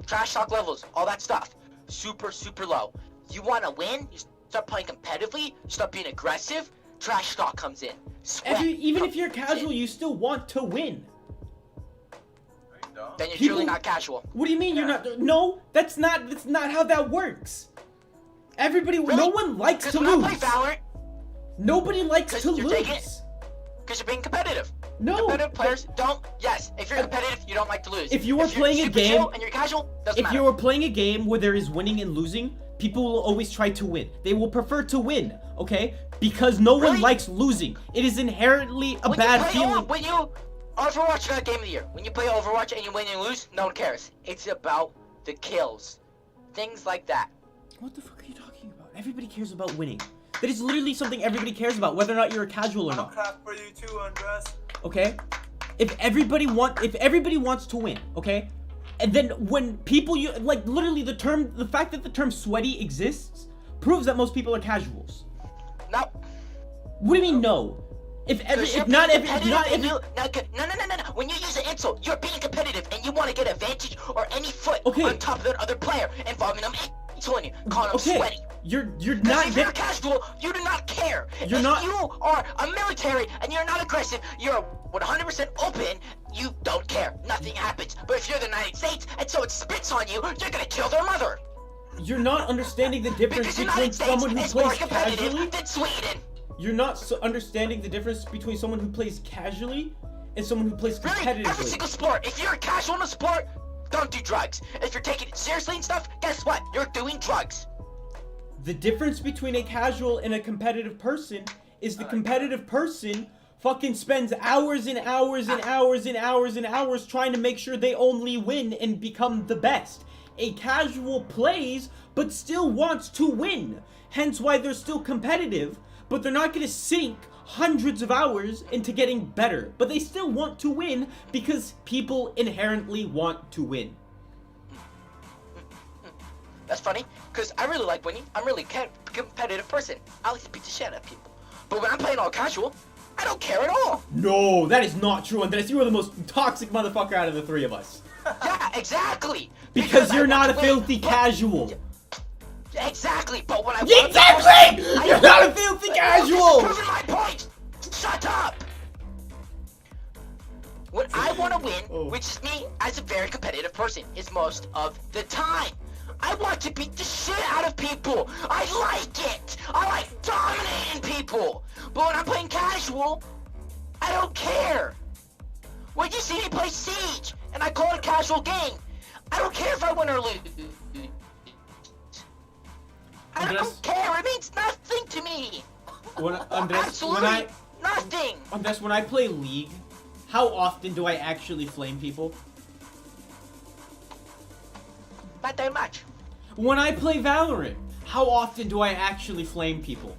Trash talk levels, all that stuff, super low. You want to win? You start playing competitively. You start being aggressive. Trash talk comes in. Sweat Even if you're comes casual, in. you still want to win. Then you're people- truly not casual. What do you mean you're not? No, that's not how that works. Everybody, no Really? one likes Because to when lose. I play Valorant, Nobody likes 'Cause to you're taking it. lose. because you're being competitive. No. Competitive players don't. Yes, if you're competitive, you don't like to lose. If you were you're playing a super game- chill and you're casual, doesn't If matter. you are playing a game where there is winning and losing, people will always try to win. They will prefer to win, okay? Because no one Really? likes losing. It is inherently a When bad you play feeling. When you Overwatch got Game of the Year. When you play Overwatch and you win and lose, no one cares. It's about the kills, things like that. What the fuck are you talking about? Everybody cares about winning. That is literally something everybody cares about, whether or not you're a casual or not. Clap for you too, Andres. Okay? If everybody wants to win, okay? And then when people like literally the fact that the term sweaty exists proves that most people are casuals. No. What do you mean no? No. No. When you use an insult, you're being competitive and you want to get advantage or any foot Okay. on top of the other player, involving them insulting you, calling them Okay. sweaty. You're Because not if you're casual, you do not care. You're if not- you are a military and you're not aggressive, you're 100% open, you don't care. Nothing happens. But if you're the United States and someone spits on you, you're gonna kill their mother. You're not understanding the difference Because the between United States someone who is more plays competitive casually. than Sweden. You're not understanding the difference between someone who plays casually and someone who plays Really? Every competitively. single sport. If you're a casual in a sport, don't do drugs. If you're taking it seriously and stuff, guess what? You're doing drugs. The difference between a casual and a competitive person is the competitive person fucking spends hours and hours and hours and hours and hours trying to make sure they only win and become the best. A casual plays but still wants to win. Hence why they're still competitive, but they're not going to sink hundreds of hours into getting better. But they still want to win because people inherently want to win. That's funny, because I really like winning. I'm really competitive person. I like to beat the shit out of people. But when I'm playing all casual, I don't care at all. No, that is not true, Andres. You are the most toxic motherfucker out of the three of us. Yeah, exactly. Because you're I not a want to win. filthy But- casual. Exactly, but when I want to Exactly! I- You're not a filthy casual! Proving my point. Shut up. When I want to win, Oh. which is me as a very competitive person, is most of the time. I want to beat the shit out of people. I like it. I like dominating people. But when I'm playing casual, I don't care. When you see me play Siege and I call it a casual game, I don't care if I win or lose. I Andres? don't care. It means nothing to me. Andres, Nothing. when I play League, how often do I actually flame people? Not that much. When I play Valorant, how often do I actually flame people?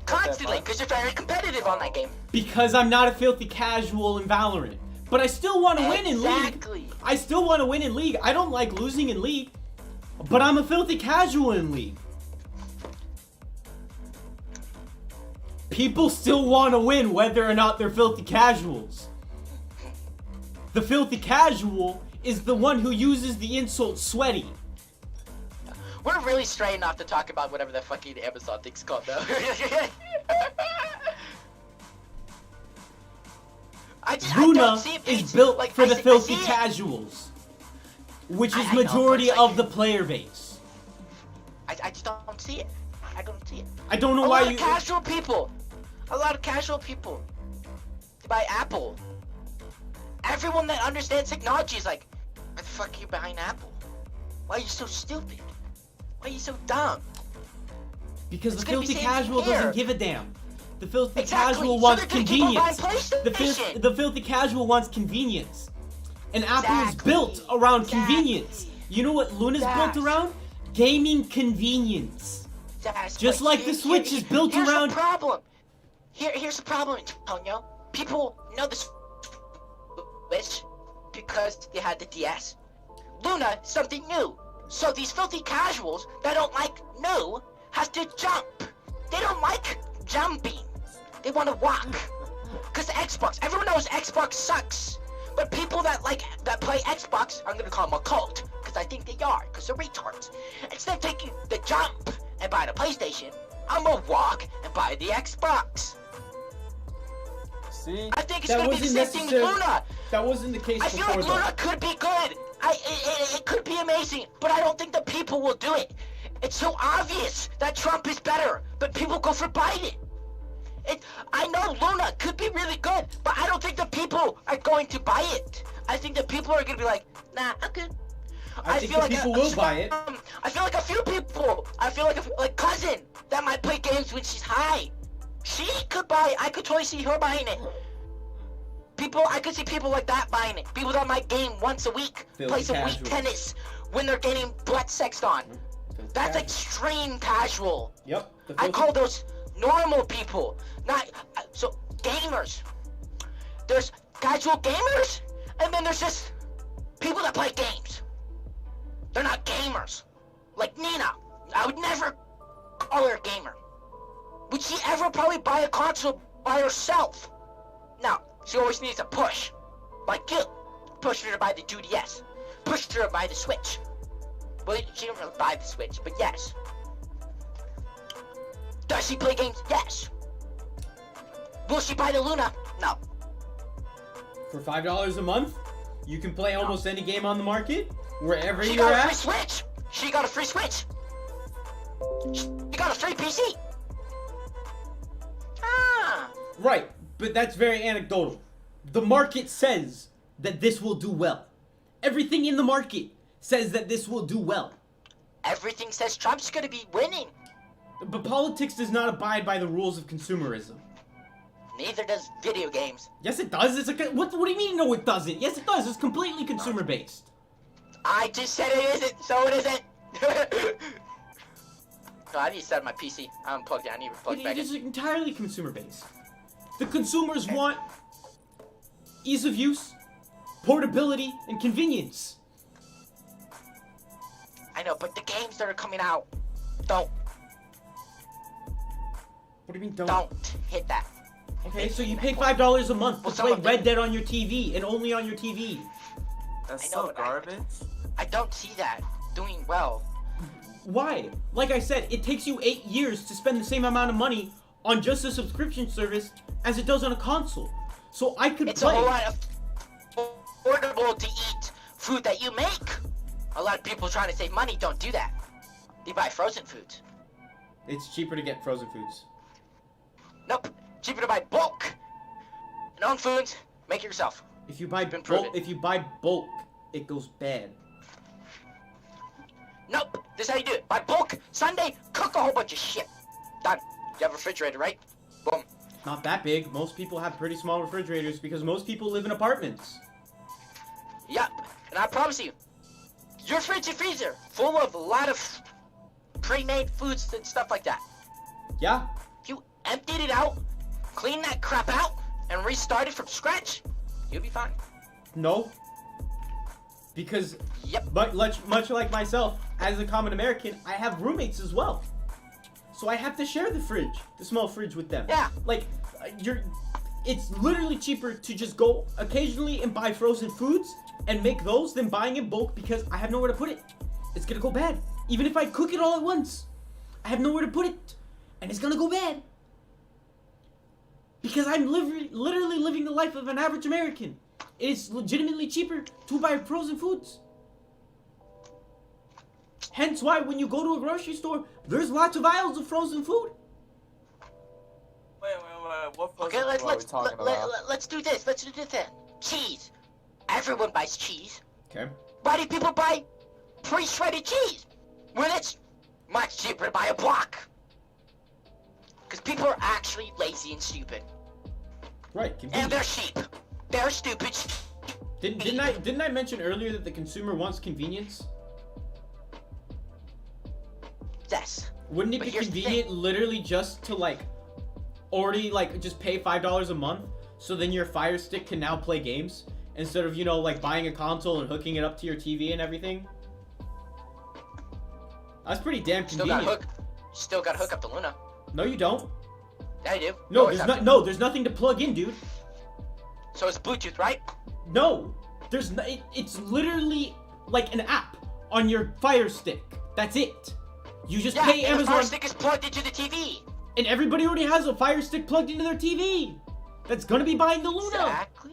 Constantly, because you're very competitive on that game. Because I'm not a filthy casual in Valorant. But I still want to win in League. Exactly. I still want to win in League. I don't like losing in League. But I'm a filthy casual in League. People still want to win whether or not they're filthy casuals. The filthy casual is the one who uses the insult sweaty. We're really straying off to talk about whatever the fucking Amazon thing's called, though. I Luna don't see it is being- built like, for I the see- I filthy see it. casuals, which is I know, majority but it's like- of the player base. I just don't see it. I don't see it. I don't know A why lot you. of casual people. A lot of casual people. By Apple. Everyone that understands technology is like, why the fuck are you behind Apple? Why are you so stupid? Why are you so dumb? Because It's the gonna be filthy same casual here. doesn't give a damn. The filthy Exactly. casual So wants they're gonna keep on buying convenience. PlayStation. The filthy casual wants convenience. And Apple is Exactly. built around Exactly. convenience. You know what Luna's Yes. built around? Gaming convenience. Yes, Just but like the Switch is built here's around- the problem. Here's the problem, Antonio. People know the Switch because they had the DS. Luna is something new. So these filthy casuals that don't like new have to jump. They don't like jumping. They want to walk. Cause Xbox, everyone knows Xbox sucks. But people that play Xbox, I'm gonna call them a cult, cause I think they are, cause they're retards. Instead of taking the jump and buy the PlayStation, I'm gonna walk and buy the Xbox. See? I think it's That gonna be the wasn't same thing with necessary- Luna. That wasn't the case I feel before like though. Luna could be good. It could be amazing, but I don't think the people will do it. It's so obvious that Trump is better, but people go for Biden. I know Luna could be really good, but I don't think the people going to buy it. I think that people are gonna be like, nah, I'm good. I think the people will buy it. I feel like a few people. I feel like cousin that might play games when she's high. She could buy. I could totally see her buying it. I could see people like that buying it. People that might game once a week, play some week tennis when they're getting butt sexed on. That's extreme casual. Yep. I call those normal people, not so gamers. There's casual gamers, and then there's just people that play games. They're not gamers. Like Nina, I would never call her a gamer. Would she ever probably buy a console by herself? No, she always needs a push. Like you. Push her to buy the 2DS. Push her to buy the Switch. Well, she didn't really buy the Switch, but yes. Does she play games? Yes. Will she buy the Luna? No. For $5 a month, you can play almost any game on the market, wherever She you're got a free at. Switch. She got a free Switch. She got a free PC. Ah. Right, but that's very anecdotal. The market says that this will do well. Everything in the market says that this will do well. Everything says Trump's gonna be winning. But politics does not abide by the rules of consumerism. Neither does video games. Yes, it does. What do you mean? No, it doesn't. Yes, it does. It's completely consumer based. I just said it isn't, so it isn't. No, I need to set up my PC. I unplugged it. I need to plug it back It is in. entirely consumer based. The consumers want ease of use, portability, and convenience. I know, but the games that are coming out, don't What do you mean don't? hit that. Okay, so you pay $5 a month to Well, some play of them- Red Dead on your TV and only on your TV. That's I know, so but garbage. I don't see that doing well. Why? Like I said, it takes you 8 years to spend the same amount of money on just a subscription service as it does on a console. So I could It's play. a whole lot of affordable to eat food that you make. A lot of people trying to save money don't do that. They buy frozen foods. It's cheaper to get frozen foods. Nope. Cheaper to buy bulk. And own foods, make it yourself. If you buy Been bulk, proven. if you buy bulk, it goes bad. Nope. This is how you do it. Buy bulk, Sunday, cook a whole bunch of shit. Done. You have a refrigerator, right? Boom. Not that big. Most people have pretty small refrigerators because most people live in apartments. Yup. And I promise you, your fridge and freezer full of a lot of pre-made foods and stuff like that. Yeah. If you emptied it out, clean that crap out, and restart it from scratch, you'll be fine. No. Because, Yep. but much like myself, as a common American, I have roommates as well. So I have to share the fridge, the small fridge with them. Yeah. Like, it's literally cheaper to just go occasionally and buy frozen foods and make those than buying in bulk because I have nowhere to put it. It's gonna go bad. Even if I cook it all at once, I have nowhere to put it, and it's gonna go bad. Because I'm literally living the life of an average American. It's legitimately cheaper to buy frozen foods. Hence why when you go to a grocery store, there's lots of aisles of frozen food. Wait. What frozen Okay, food are we talking about? let's do this. Let's do this then. Cheese. Everyone buys cheese. Okay. Why do people buy pre-shredded cheese? When it's much cheaper to buy a block. Because people are actually lazy and stupid. Right. And Convenient. they're sheep. They're stupid. Didn't I mention earlier that the consumer wants convenience? Yes. Wouldn't it But be here's the convenient literally just to already just pay $5 a month so then your Fire Stick can now play games instead of buying a console and hooking it up to your TV and everything? That's pretty damn Still got convenient. Still got to hook up the Luna. No, you don't. Yeah, you do. No, Always have to. there's nothing to plug in, dude. So it's Bluetooth, right? No, it's literally like an app on your Fire Stick. That's it. You just Yeah, pay and the Fire Amazon, Stick is plugged into the TV. and everybody already has a Fire Stick plugged into their TV. That's gonna be buying the Luna. Exactly.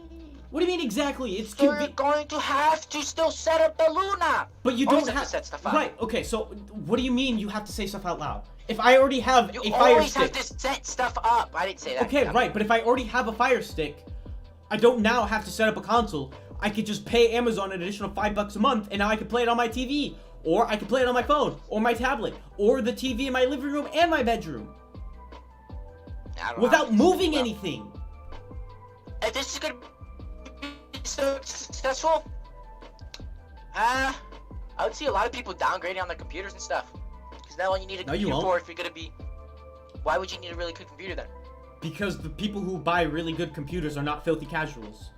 What do you mean exactly? It's So you're convenient. going to have to still set up the Luna. But you Always don't have to set stuff up. Right. Okay. So what do you mean you have to say stuff out loud? If I already have You a Fire always Stick. have to set stuff up. I didn't say that. Okay, Yeah. right. But if I already have a Fire Stick, I don't now have to set up a console. I could just pay Amazon an additional $5 a month, and now I can play it on my TV, or I can play it on my phone, or my tablet, or the TV in my living room and my bedroom, I don't know without how moving well. anything. If this is gonna be so successful, I would see a lot of people downgrading on their computers and stuff. Because now all you need a No, you computer won't. for if you're gonna be. Why would you need a really good computer then? Because the people who buy really good computers are not filthy casuals.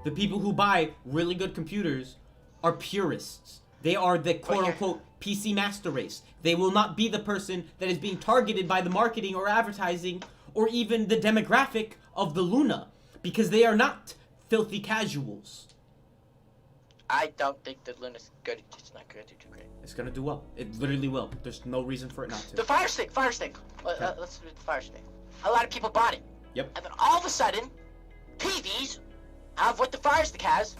The people who buy really good computers are purists. They are the quote-unquote PC master race. They will not be the person that is being targeted by the marketing or advertising or even the demographic of the Luna. Because they are not filthy casuals. I don't think that Luna's good. It's not good to do great. It's gonna do well. It literally will. There's no reason for it not The to. Fire Stick. Let's do the Fire Stick. A lot of people bought it. Yep. And then all of a sudden, TVs have what the Fire Stick has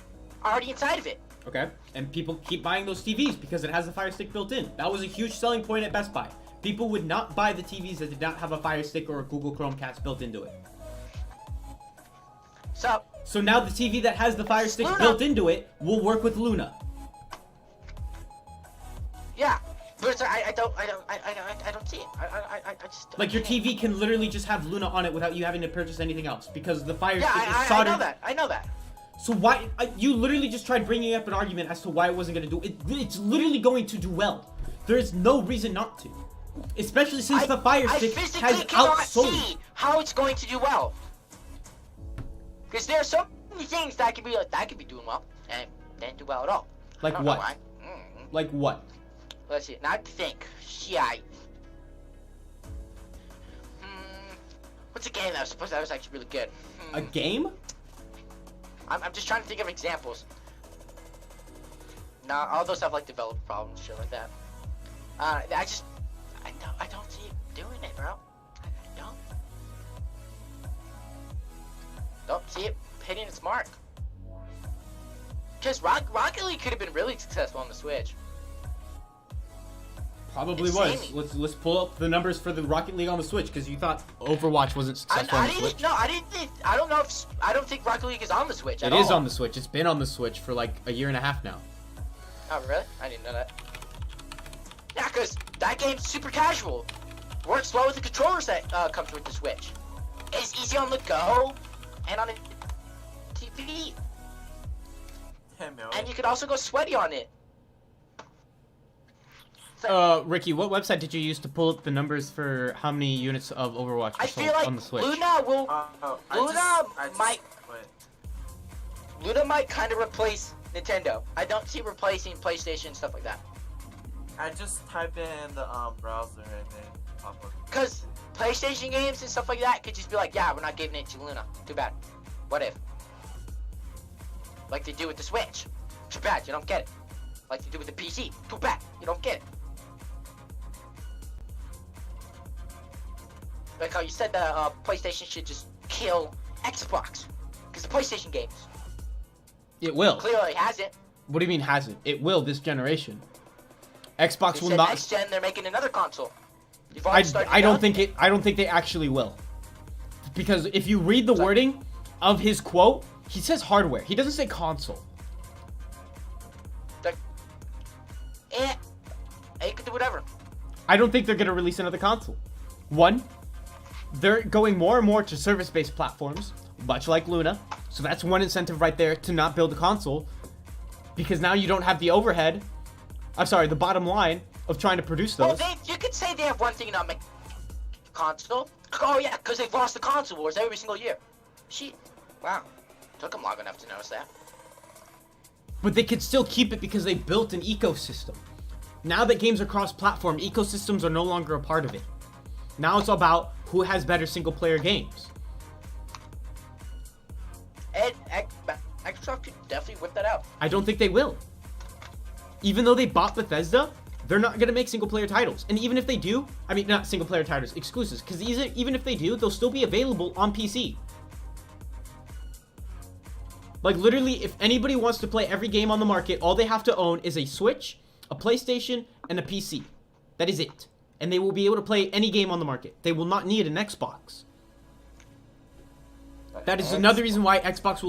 already inside of it. Okay? And people keep buying those TVs because it has a Fire Stick built in. That was a huge selling point at Best Buy. People would not buy the TVs that did not have a Fire Stick or a Google Chromecast built into it. So now the TV that has the Fire Stick Luna. built into it will work with Luna. yeah, but I don't see it. I just Like your TV can literally just have Luna on it without you having to purchase anything else because the Fire Yeah, Stick is I soldered. I know that. So why you literally just tried bringing up an argument as to why it wasn't going to do it? It's literally going to do well. There is no reason not to, especially since the Fire Stick I has physically cannot outsold. see how it's going to do well. Because there are so many things that could be doing well and didn't do well at all. Like I don't know what? why. Like what? Let's see. Now I have to think. Shit. What's a game that was actually really good? A game? I'm just trying to think of examples. Nah, all those have like developer problems, shit like that. I don't see it doing it, bro. I don't see it hitting its mark. Because Rocket League could have been really successful on the Switch. Probably Insanely. was. Let's pull up the numbers for the Rocket League on the Switch because you thought Overwatch wasn't successful on the Switch. I don't think Rocket League is on the Switch at It all. is on the Switch. It's been on the Switch for like a year and a half now. Oh, really? I didn't know that. Yeah, because that game's super casual. Works well with the controllers that comes with the Switch. It's easy on the go and on a TV. 10 million. And you can also go sweaty on it. So, Ricky, what website did you use to pull up the numbers for how many units of Overwatch I were feel sold like on the Switch? Luna will. I might- wait. Luna might kind of replace Nintendo. I don't see replacing PlayStation and stuff like that. I just type in the browser and then pop up. Because PlayStation games and stuff like that could just be like, yeah, we're not giving it to Luna. Too bad. What if? Like they do with the Switch. Too bad, you don't get it. Like they do with the PC. Too bad, you don't get it. Like how you said that PlayStation should just kill Xbox. Because the PlayStation games It will. clearly hasn't. What do you mean hasn't? It will this generation. Xbox They will said not. next gen they're making another console. You've already started I don't developing think they actually will. Because if you read the wording of his quote, he says hardware. He doesn't say console. They could do whatever. I don't think they're going to release another console. One, they're going more and more to service-based platforms, much like Luna. So that's one incentive right there to not build a console. Because now you don't have the overhead. I'm sorry, the bottom line of trying to produce Well, those. you could say they have one thing not make console. Oh yeah, because they've lost the console wars every single year. Shit. Wow. Took them long enough to notice that. But they could still keep it because they built an ecosystem. Now that games are cross-platform, ecosystems are no longer a part of it. Now it's about who has better single-player games. And Microsoft could definitely whip that out. I don't think they will. Even though they bought Bethesda, they're not going to make single-player titles. And even if they do, I mean, not single-player titles, exclusives. Because even if they do, they'll still be available on PC. Like, literally, if anybody wants to play every game on the market, all they have to own is a Switch, a PlayStation, and a PC. That is it. And they will be able to play any game on the market. They will not need an Xbox. That is another reason why Xbox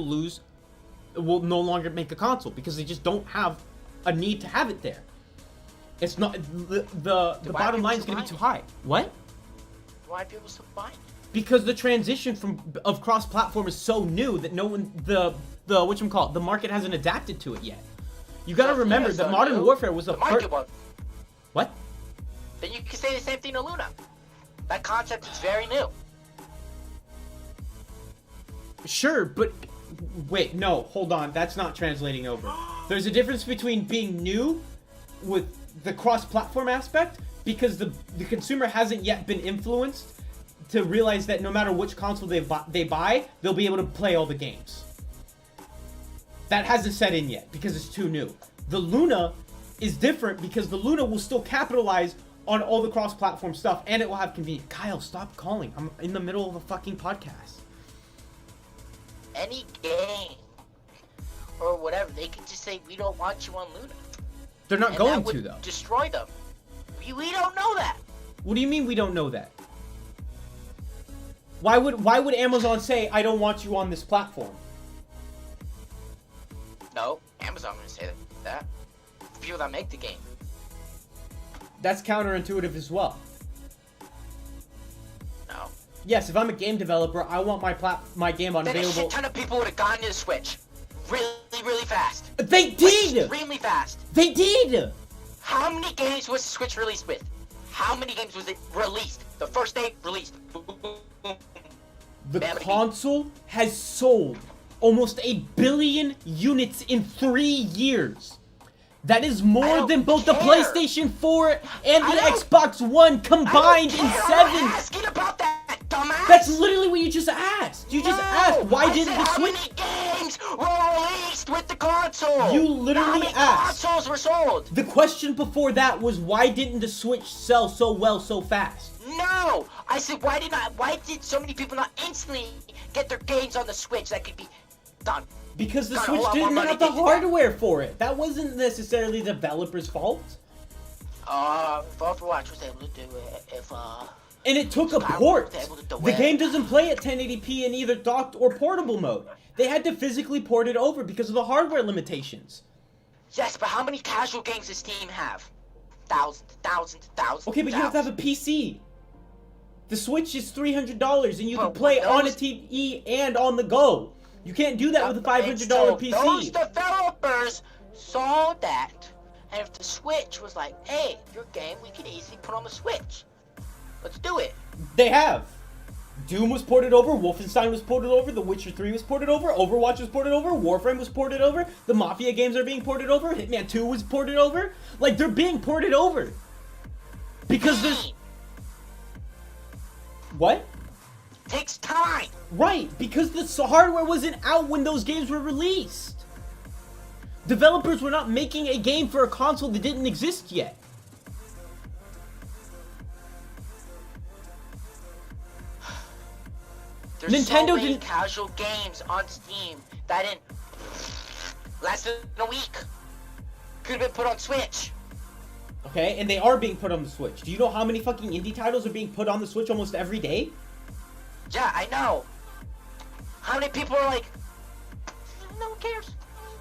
will no longer make a console, because they just don't have a need to have it there. It's not the bottom line is going to be too high. What? Why are people still buying it? Because the transition of cross-platform is so new that no one the market hasn't adapted to it yet. You got to remember that Modern Warfare was the a market one. What? Then you can say the same thing to Luna. That concept is very new. Sure, but wait, no, hold on. That's not translating over. There's a difference between being new with the cross-platform aspect, because the consumer hasn't yet been influenced to realize that no matter which console they buy, they'll be able to play all the games. That hasn't set in yet because it's too new. The Luna is different because the Luna will still capitalize on all the cross-platform stuff, and it will have convenience. Kyle, stop calling. I'm in the middle of a fucking podcast. Any game or whatever, they could just say, we don't want you on Luna. They're not And going that would to, though. destroy them. We don't know that. What do you mean we don't know that? Why would Amazon say, I don't want you on this platform? No, Amazon gonna say that. The people that make the game. That's counterintuitive as well. No. Yes, if I'm a game developer, I want my game Then a unavailable. shit ton of people would have gotten to the Switch. Really fast. They did! Extremely fast. They did! How many games was the Switch released with? How many games was it released? The first day, released. The Bam, console has sold almost 1 billion units in 3 years. That is I more don't than both the care. PlayStation 4 and I the don't- Xbox One combined in I'm 7. asking about that, dumbass. That's literally what you just asked. You just No, asked, why I didn't said the how Switch... many games were released with the console? You literally how many asked. consoles were sold? The question before that was, why didn't the Switch sell so well so fast? No, I said why did so many people not instantly get their games on the Switch that could be done? Because the Got a Switch whole lot didn't more money have the to do that. hardware for it. That wasn't necessarily the developer's fault. If Overwatch was able to do it, if And it took a Skyrim port. was able to do The it. game doesn't play at 1080p in either docked or portable mode. They had to physically port it over because of the hardware limitations. Yes, but how many casual games does Steam have? Thousands. Okay, but you have to have a PC. The Switch is $300 and you can But play on a those- TV and on the go. You can't do that with a $500 PC. Those developers saw that, and if the Switch was like, hey, your game we can easily put on the Switch. Let's do it. They have. Doom was ported over, Wolfenstein was ported over, The Witcher 3 was ported over, Overwatch was ported over, Warframe was ported over, the Mafia games are being ported over, Hitman 2 was ported over. Like, they're being ported over. Because there's... What? Takes time. Right, because the hardware wasn't out when those games were released. Developers were not making a game for a console that didn't exist yet. There's Nintendo so many didn't- casual games on Steam that in less than a week could have been put on Switch. Okay, and they are being put on the Switch. Do you know how many fucking indie titles are being put on the Switch almost every day? Yeah, I know. How many people are like, no one cares.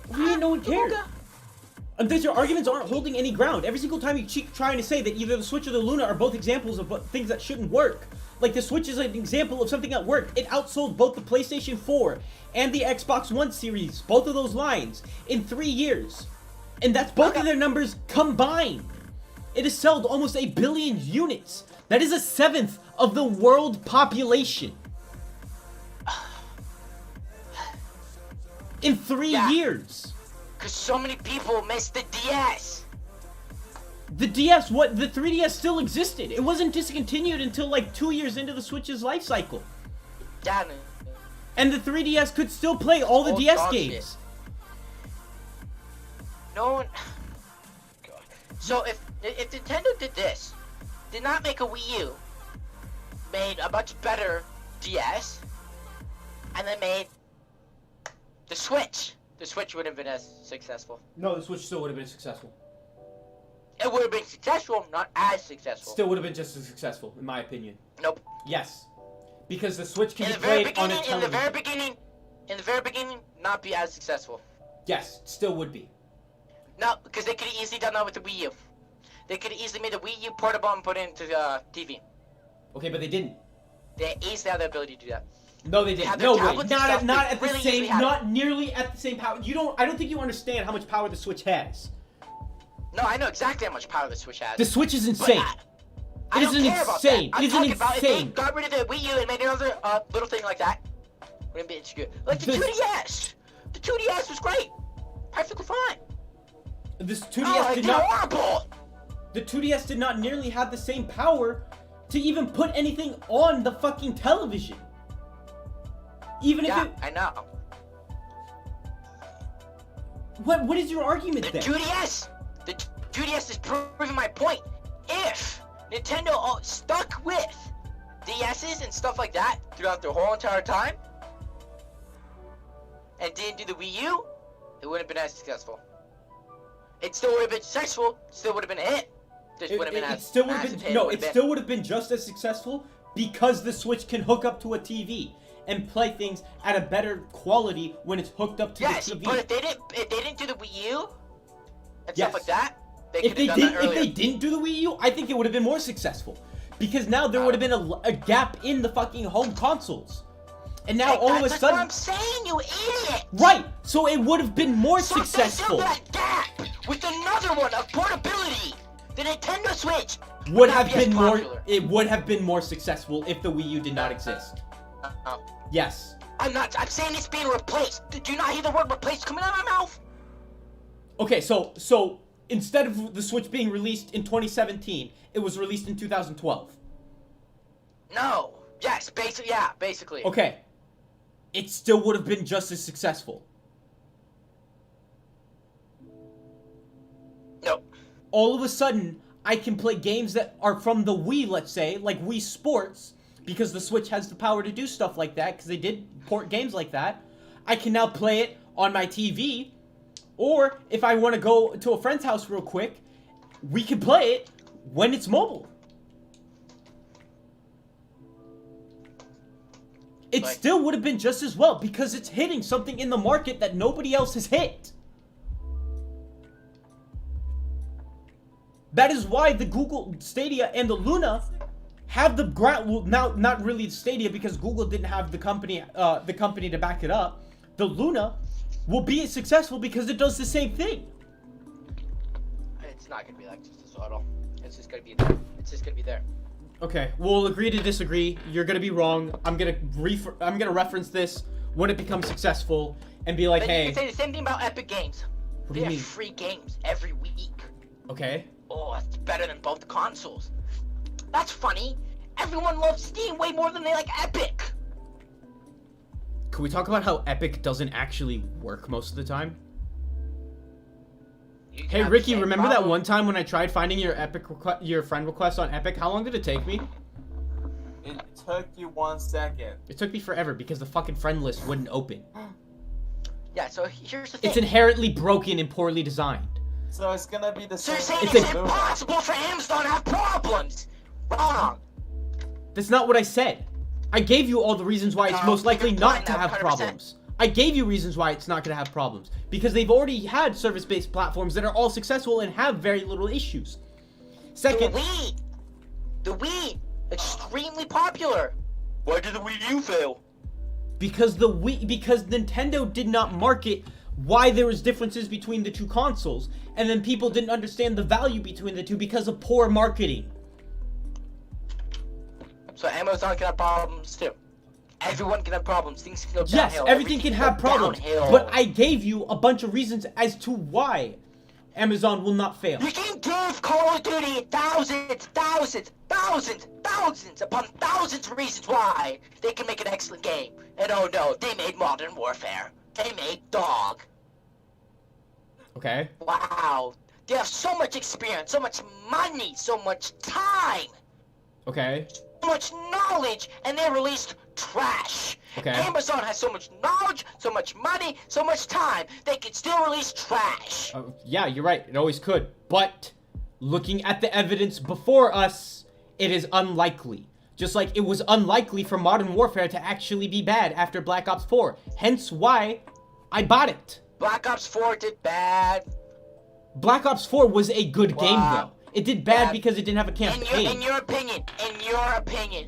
What do you mean no one cares? Luca. And your arguments aren't holding any ground. Every single time you keep trying to say that either the Switch or the Luna are both examples of things that shouldn't work. Like, the Switch is an example of something that worked. It outsold both the PlayStation 4 and the Xbox One series, both of those lines, in 3 years. And that's both of their numbers combined. It has sold almost 1 billion units. That is 1/7 of the world population. In 3 Yeah. years. Cause so many people missed the DS. The DS, the 3DS still existed. It wasn't discontinued until like 2 years into the Switch's life cycle. Yeah, And the 3DS could still play all the Old DS dog games. shit. No one. God. So if Nintendo did this, did not make a Wii U, made a much better DS, and then made the Switch would have been as successful. No, the Switch still would have been successful. It would have been successful, not as successful. Still would have been just as successful, in my opinion. Nope. Yes. Because the Switch can In be the very played on a beginning, in the television. very beginning, not be as successful. Yes, still would be. No, because they could have easily done that with the Wii U. They could have easily made the Wii U portable and put it into TV. Okay, but they didn't. They easily have the ability to do that. No, they have didn't. their No way. tablets and stuff, Not they at the really same. easily have Not nearly at the same power. I don't think you understand how much power the Switch has. No, I know exactly how much power the Switch has. The Switch is But insane. I It don't is care about insane. that. I'm It is talking about if they insane. got rid of the Wii U and made another little thing like that. Wouldn't be as good. Like the This- 2DS. The 2DS was great. Perfectly fine. This Oh, 2DS did it's not. horrible. The 2DS did not nearly have the same power to even put anything on the fucking television. Even Yeah, if it. I know. What is your argument The then? 2DS is proving my point. If Nintendo stuck with DS's and stuff like that throughout the whole entire time and didn't do the Wii U, it wouldn't have been as successful. It still would have been successful, still would have been a hit. Just wouldn't have been It as still would have massive been hit no. would've It still would have been just as successful because the Switch can hook up to a TV and play things at a better quality when it's hooked up to Yes, the TV. but if they didn't do the Wii U and Yes. stuff like that, they If could they have done that didn't, if earlier. they didn't do the Wii U, I think it would have been more successful, because now there would have been a gap in the fucking home consoles, and now all of a That's what sudden, I'm saying, you idiot. right? So it would have been more So successful. If they filled that gap with another one of portability, the Nintendo Switch Would not have be as been more. popular. It would have been more successful if the Wii U did not exist. Yes. I'm saying it's being replaced. Did you not hear the word replaced coming out of my mouth? Okay, so instead of the Switch being released in 2017, it was released in 2012. No. Yes, basically, yeah, basically. Okay. It still would have been just as successful. No. All of a sudden, I can play games that are from the Wii, let's say, like Wii Sports, because the Switch has the power to do stuff like that, because they did port games like that. I can now play it on my TV, or if I want to go to a friend's house real quick, we can play it when it's mobile. It Like- still would have been just as well, because it's hitting something in the market that nobody else has hit. That is why the Google Stadia and the Luna have the well, now not really Stadia, because Google didn't have the company to back it up. The Luna will be successful because it does the same thing. It's not gonna be like just as subtle. It's just gonna be there. It's just gonna be there. Okay, we'll agree to disagree. You're gonna be wrong. I'm gonna reference this when it becomes successful and be like, But hey, you can say the same thing about Epic Games. What do They you have mean? free games every week. okay. Oh, it's better than both consoles. That's funny. Everyone loves Steam way more than they like Epic. Can we talk about how Epic doesn't actually work most of the time? You can Hey have the Ricky, same remember that problem. one time when I tried finding your your friend request on Epic? How long did it take me? It took you 1 second. It took me forever because the fucking friend list wouldn't open. Yeah, so here's the thing. It's inherently broken and poorly designed. So it's gonna be the So same. you're saying It's it's a- impossible for Amazon to have problems? Wrong. That's not what I said. I gave you all the reasons why it's No, most likely you're not blind to now, have 100%. problems. I gave you reasons why it's not going to have problems. Because they've already had service-based platforms that are all successful and have very little issues. Second, The Wii, extremely popular. Why did the Wii U fail? because Nintendo did not market why there was differences between the two consoles, and then people didn't understand the value between the two because of poor marketing. So Amazon can have problems too. Everyone can have problems. Things can go Yes, downhill. everything can have go problems, downhill. but I gave you a bunch of reasons as to why Amazon will not fail. You can give Call of Duty thousands upon thousands of reasons why they can make an excellent game. And oh no, they made Modern Warfare. They made Dog. Okay? Wow. They have so much experience, so much money, so much time, Okay? so much knowledge, and they released trash. Okay. Amazon has so much knowledge, so much money, so much time. They can still release trash. Yeah, you're right. It always could. But looking at the evidence before us, it is unlikely. Just like it was unlikely for Modern Warfare to actually be bad after Black Ops 4. Hence why I bought it. Black Ops 4 did bad. Black Ops 4 was a good game, though. It did bad Yeah. because it didn't have a campaign. In your opinion,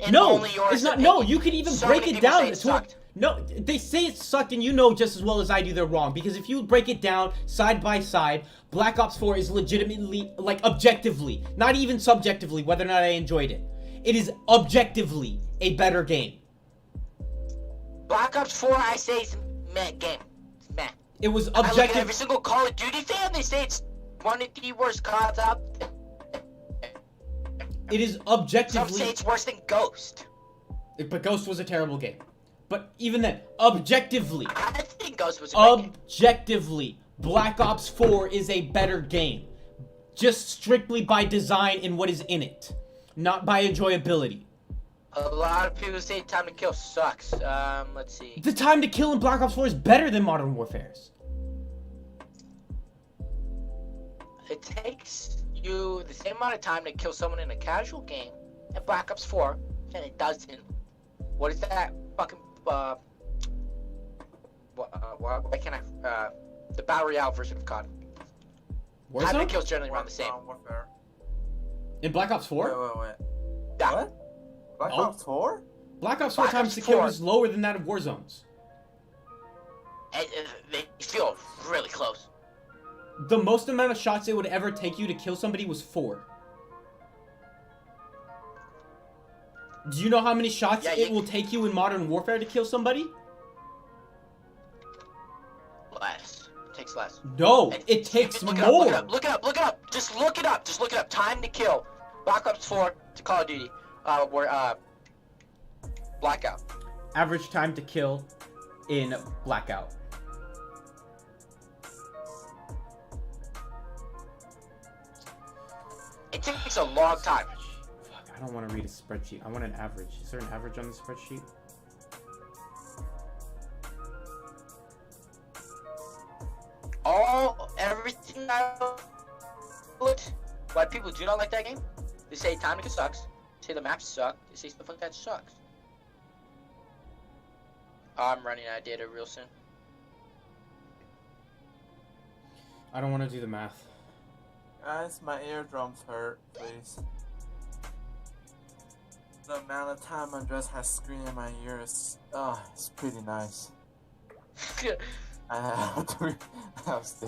and No, only yours it's not. opinion. No, you could even So break many it people down. say it sucked. No, they say it sucked, and you know just as well as I do they're wrong. Because if you break it down side by side, Black Ops 4 is legitimately, like, objectively, not even subjectively, whether or not I enjoyed it. It is objectively a better game. Black Ops 4, I say, is a meh game. It's meh. It was I look at objective. every single Call of Duty fan, they say it's one of the worst CODs out there. It is Some objectively. say it's worse than Ghost. But Ghost was a terrible game. But even then, objectively, I think Ghost was a great game. objectively, Black Ops 4 is a better game. Just strictly by design and what is in it. Not by enjoyability. A lot of people say Time to Kill sucks. Let's see. The time to kill in Black Ops 4 is better than Modern Warfare's. It takes you the same amount of time to kill someone in a casual game in Black Ops 4 than it does in what is that fucking why can't I the Battle Royale version of COD. Time to Warzone? kill is generally around the same. Modern Warfare. In Black Ops 4? Wait. Yeah. What? Black Oh. Ops 4? Black Ops 4 Black times Ops to kill 4. is lower than that of Warzone's. They feel really close. The most amount of shots it would ever take you to kill somebody was 4. Do you know how many shots Yeah, it you- will take you in Modern Warfare to kill somebody? Less. It takes less. No, And it takes look more. It up, look it up. Just look it up. Time to kill. Black Ops 4 to Call of Duty. Blackout. Average time to kill in Blackout. It takes a long time. Fuck, I don't want to read a spreadsheet. I want an average. Is there an average on the spreadsheet? Everything I looked, why people do not like that game, they say Time to Kill sucks, they say the maps suck, they say stuff like that sucks. I'm running out of data real soon. I don't want to do the math. Guys, my eardrums hurt, please. The amount of time Andres has screamed in my ears, it's pretty nice. I have to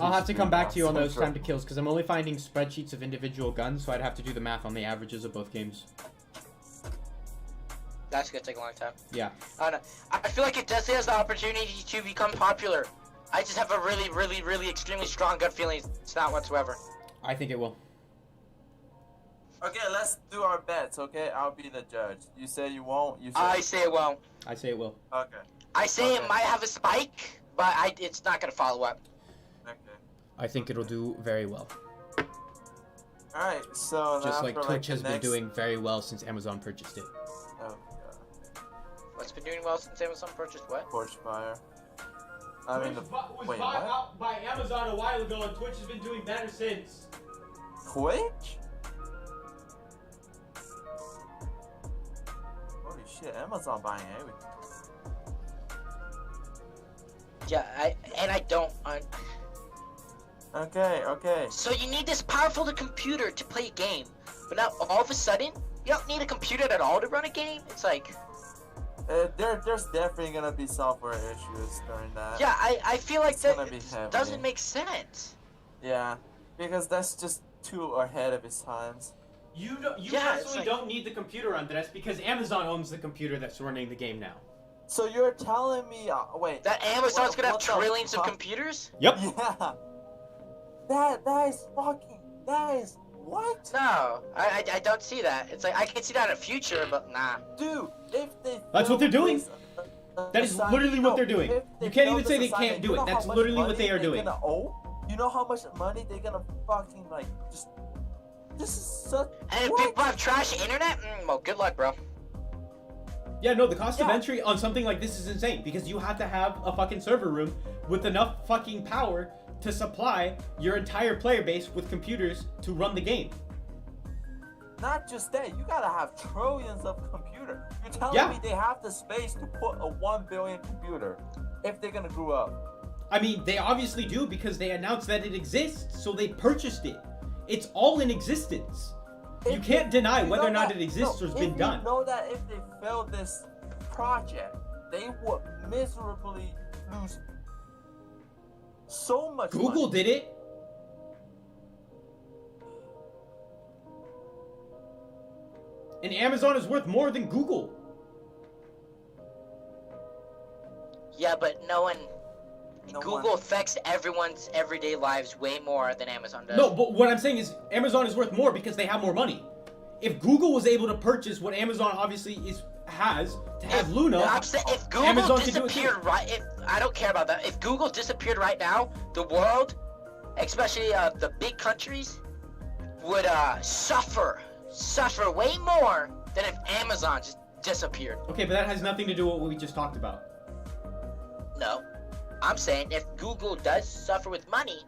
I'll have to come back to you on those time time to kills because I'm only finding spreadsheets of individual guns, so I'd have to do the math on the averages of both games. That's gonna take a long time. Yeah. I don't know. I feel like it does has the opportunity to become popular. I just have a really extremely strong gut feeling it's not whatsoever. I think it will. Okay, let's do our bets, okay? I'll be the judge. You say you won't, you say... I say it won't. I say it will. Okay, I say Okay. it might have a spike, but it's not gonna follow up. okay. I think it'll do very well. Alright, so Just now like for, Twitch the has been next- doing very well since Amazon purchased it. Oh, God. What's been doing well since Amazon purchased what? Torchfire. I mean, wait, what? out by Amazon a while ago, and Twitch has been doing better since. Twitch? Holy shit, Amazon buying everything. Yeah, I don't. Okay. So you need this powerful computer to play a game, but now all of a sudden you don't need a computer at all to run a game. It's like, There's definitely gonna be software issues during that. yeah, I feel like It's that gonna be heavy. doesn't make sense. Yeah, because that's just too ahead of its times. You Yeah, it's personally like- don't need the computer on this because Amazon owns the computer that's running the game now. So you're telling me, wait. That Amazon's gonna have what the trillions of fuck? computers? Yep. Yeah. That is what? No, I don't see that. It's like I can see that in the future, but nah. Dude, if they That's what they're film doing. this, That is assignment- literally what they're doing. if they You can't film even say this they can't assignment, do you it. know That's how much literally what money they are they're doing. Gonna owe? You know how much money they're gonna fucking like just. This is such. And if what? people have trash internet, well, good luck, bro. Yeah, no, the cost of Yeah. entry on something like this is insane because you have to have a fucking server room with enough fucking power to supply your entire player base with computers to run the game. not just that. You gotta have trillions of computer. You're telling Yeah. me they have the space to put a 1 billion computer if they're gonna grow up? I mean, they obviously do because they announced that it exists, so they purchased it. It's all in existence. You If can't they- deny you whether know or not that- it exists no, or has been done. You know that if they fail this project, they would miserably lose so much Google money. did it. And Amazon is worth more than Google. Yeah, but no one. No Google one- affects everyone's everyday lives way more than Amazon does. No, but what I'm saying is Amazon is worth more because they have more money. If Google was able to purchase what Amazon obviously has to have Luna, I'm saying if Google Amazon can do it too. disappeared I don't care about that. If Google disappeared right now, the world, especially the big countries, would suffer way more than if Amazon just disappeared. Okay, but that has nothing to do with what we just talked about. No, I'm saying if Google does suffer with money,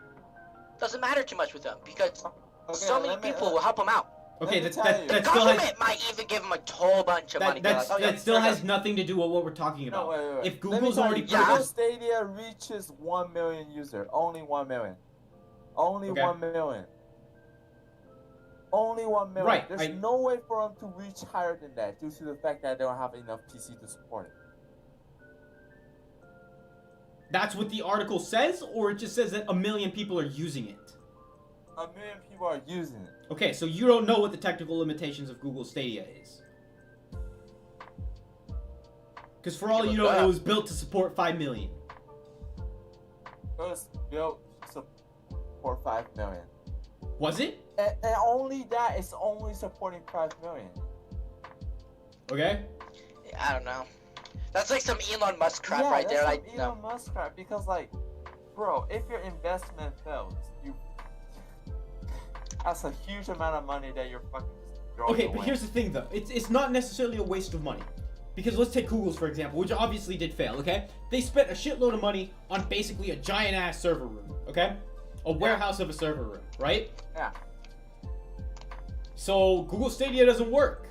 doesn't matter too much with them because Okay, so many let me- people will help them out. Okay, me that, tell that, you. The that still has government might even give them a whole bunch of money. They're that like, "Oh, yeah, still sure, has yeah." nothing to do with what we're talking about. No, wait. If Let me Google's tell already you, Yeah. Google purchased, Stadia reaches 1 million users. Only 1 million. Only Okay. 1 million. Only 1 million. Right, There's I- no way for them to reach higher than that due to the fact that they don't have enough PC to support it. that's what the article says, or it just says that 1 million people are using it. 1 million people are using it. Okay, so you don't know what the technical limitations of Google Stadia is. Because for all you know, it was built to support 5 million. It was built to support 5 million. Was it? And only that, it's only supporting 5 million. Okay. I don't know. That's like some Elon Musk crap yeah, right there. that's Like, some no. Elon Musk crap because, like, bro, if your investment fails, that's a huge amount of money that you're fucking throwing Okay, away. but here's the thing though. It's not necessarily a waste of money. Because let's take Google's for example, which obviously did fail, okay? They spent a shitload of money on basically a giant ass server room, okay? A warehouse of a server room, right? Yeah. So Google Stadia doesn't work.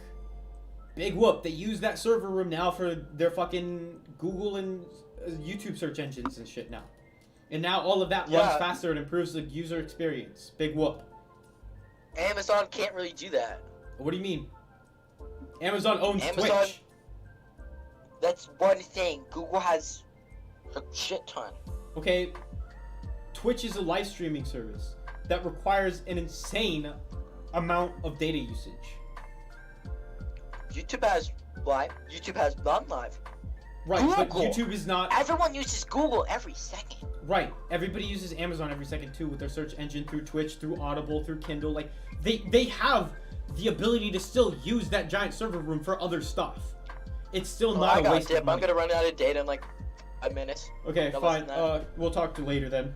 Big whoop. They use that server room now for their fucking Google and YouTube search engines and shit now. And now all of that runs Yeah. faster and improves the user experience. Big whoop. Amazon can't really do that. What do you mean? Amazon owns Amazon- Twitch. That's one thing. Google has a shit ton. Okay, Twitch is a live streaming service that requires an insane amount of data usage. YouTube has live. YouTube has non-live. Right, but Google. YouTube is not. Everyone uses Google every second. Right, everybody uses Amazon every second too with their search engine through Twitch, through Audible, through Kindle. Like they have the ability to still use that giant server room for other stuff. It's still Oh, not I a got waste dip. of money. I'm gonna run out of data in like 5 minutes. Okay, No fine. less than that. We'll talk to you later then.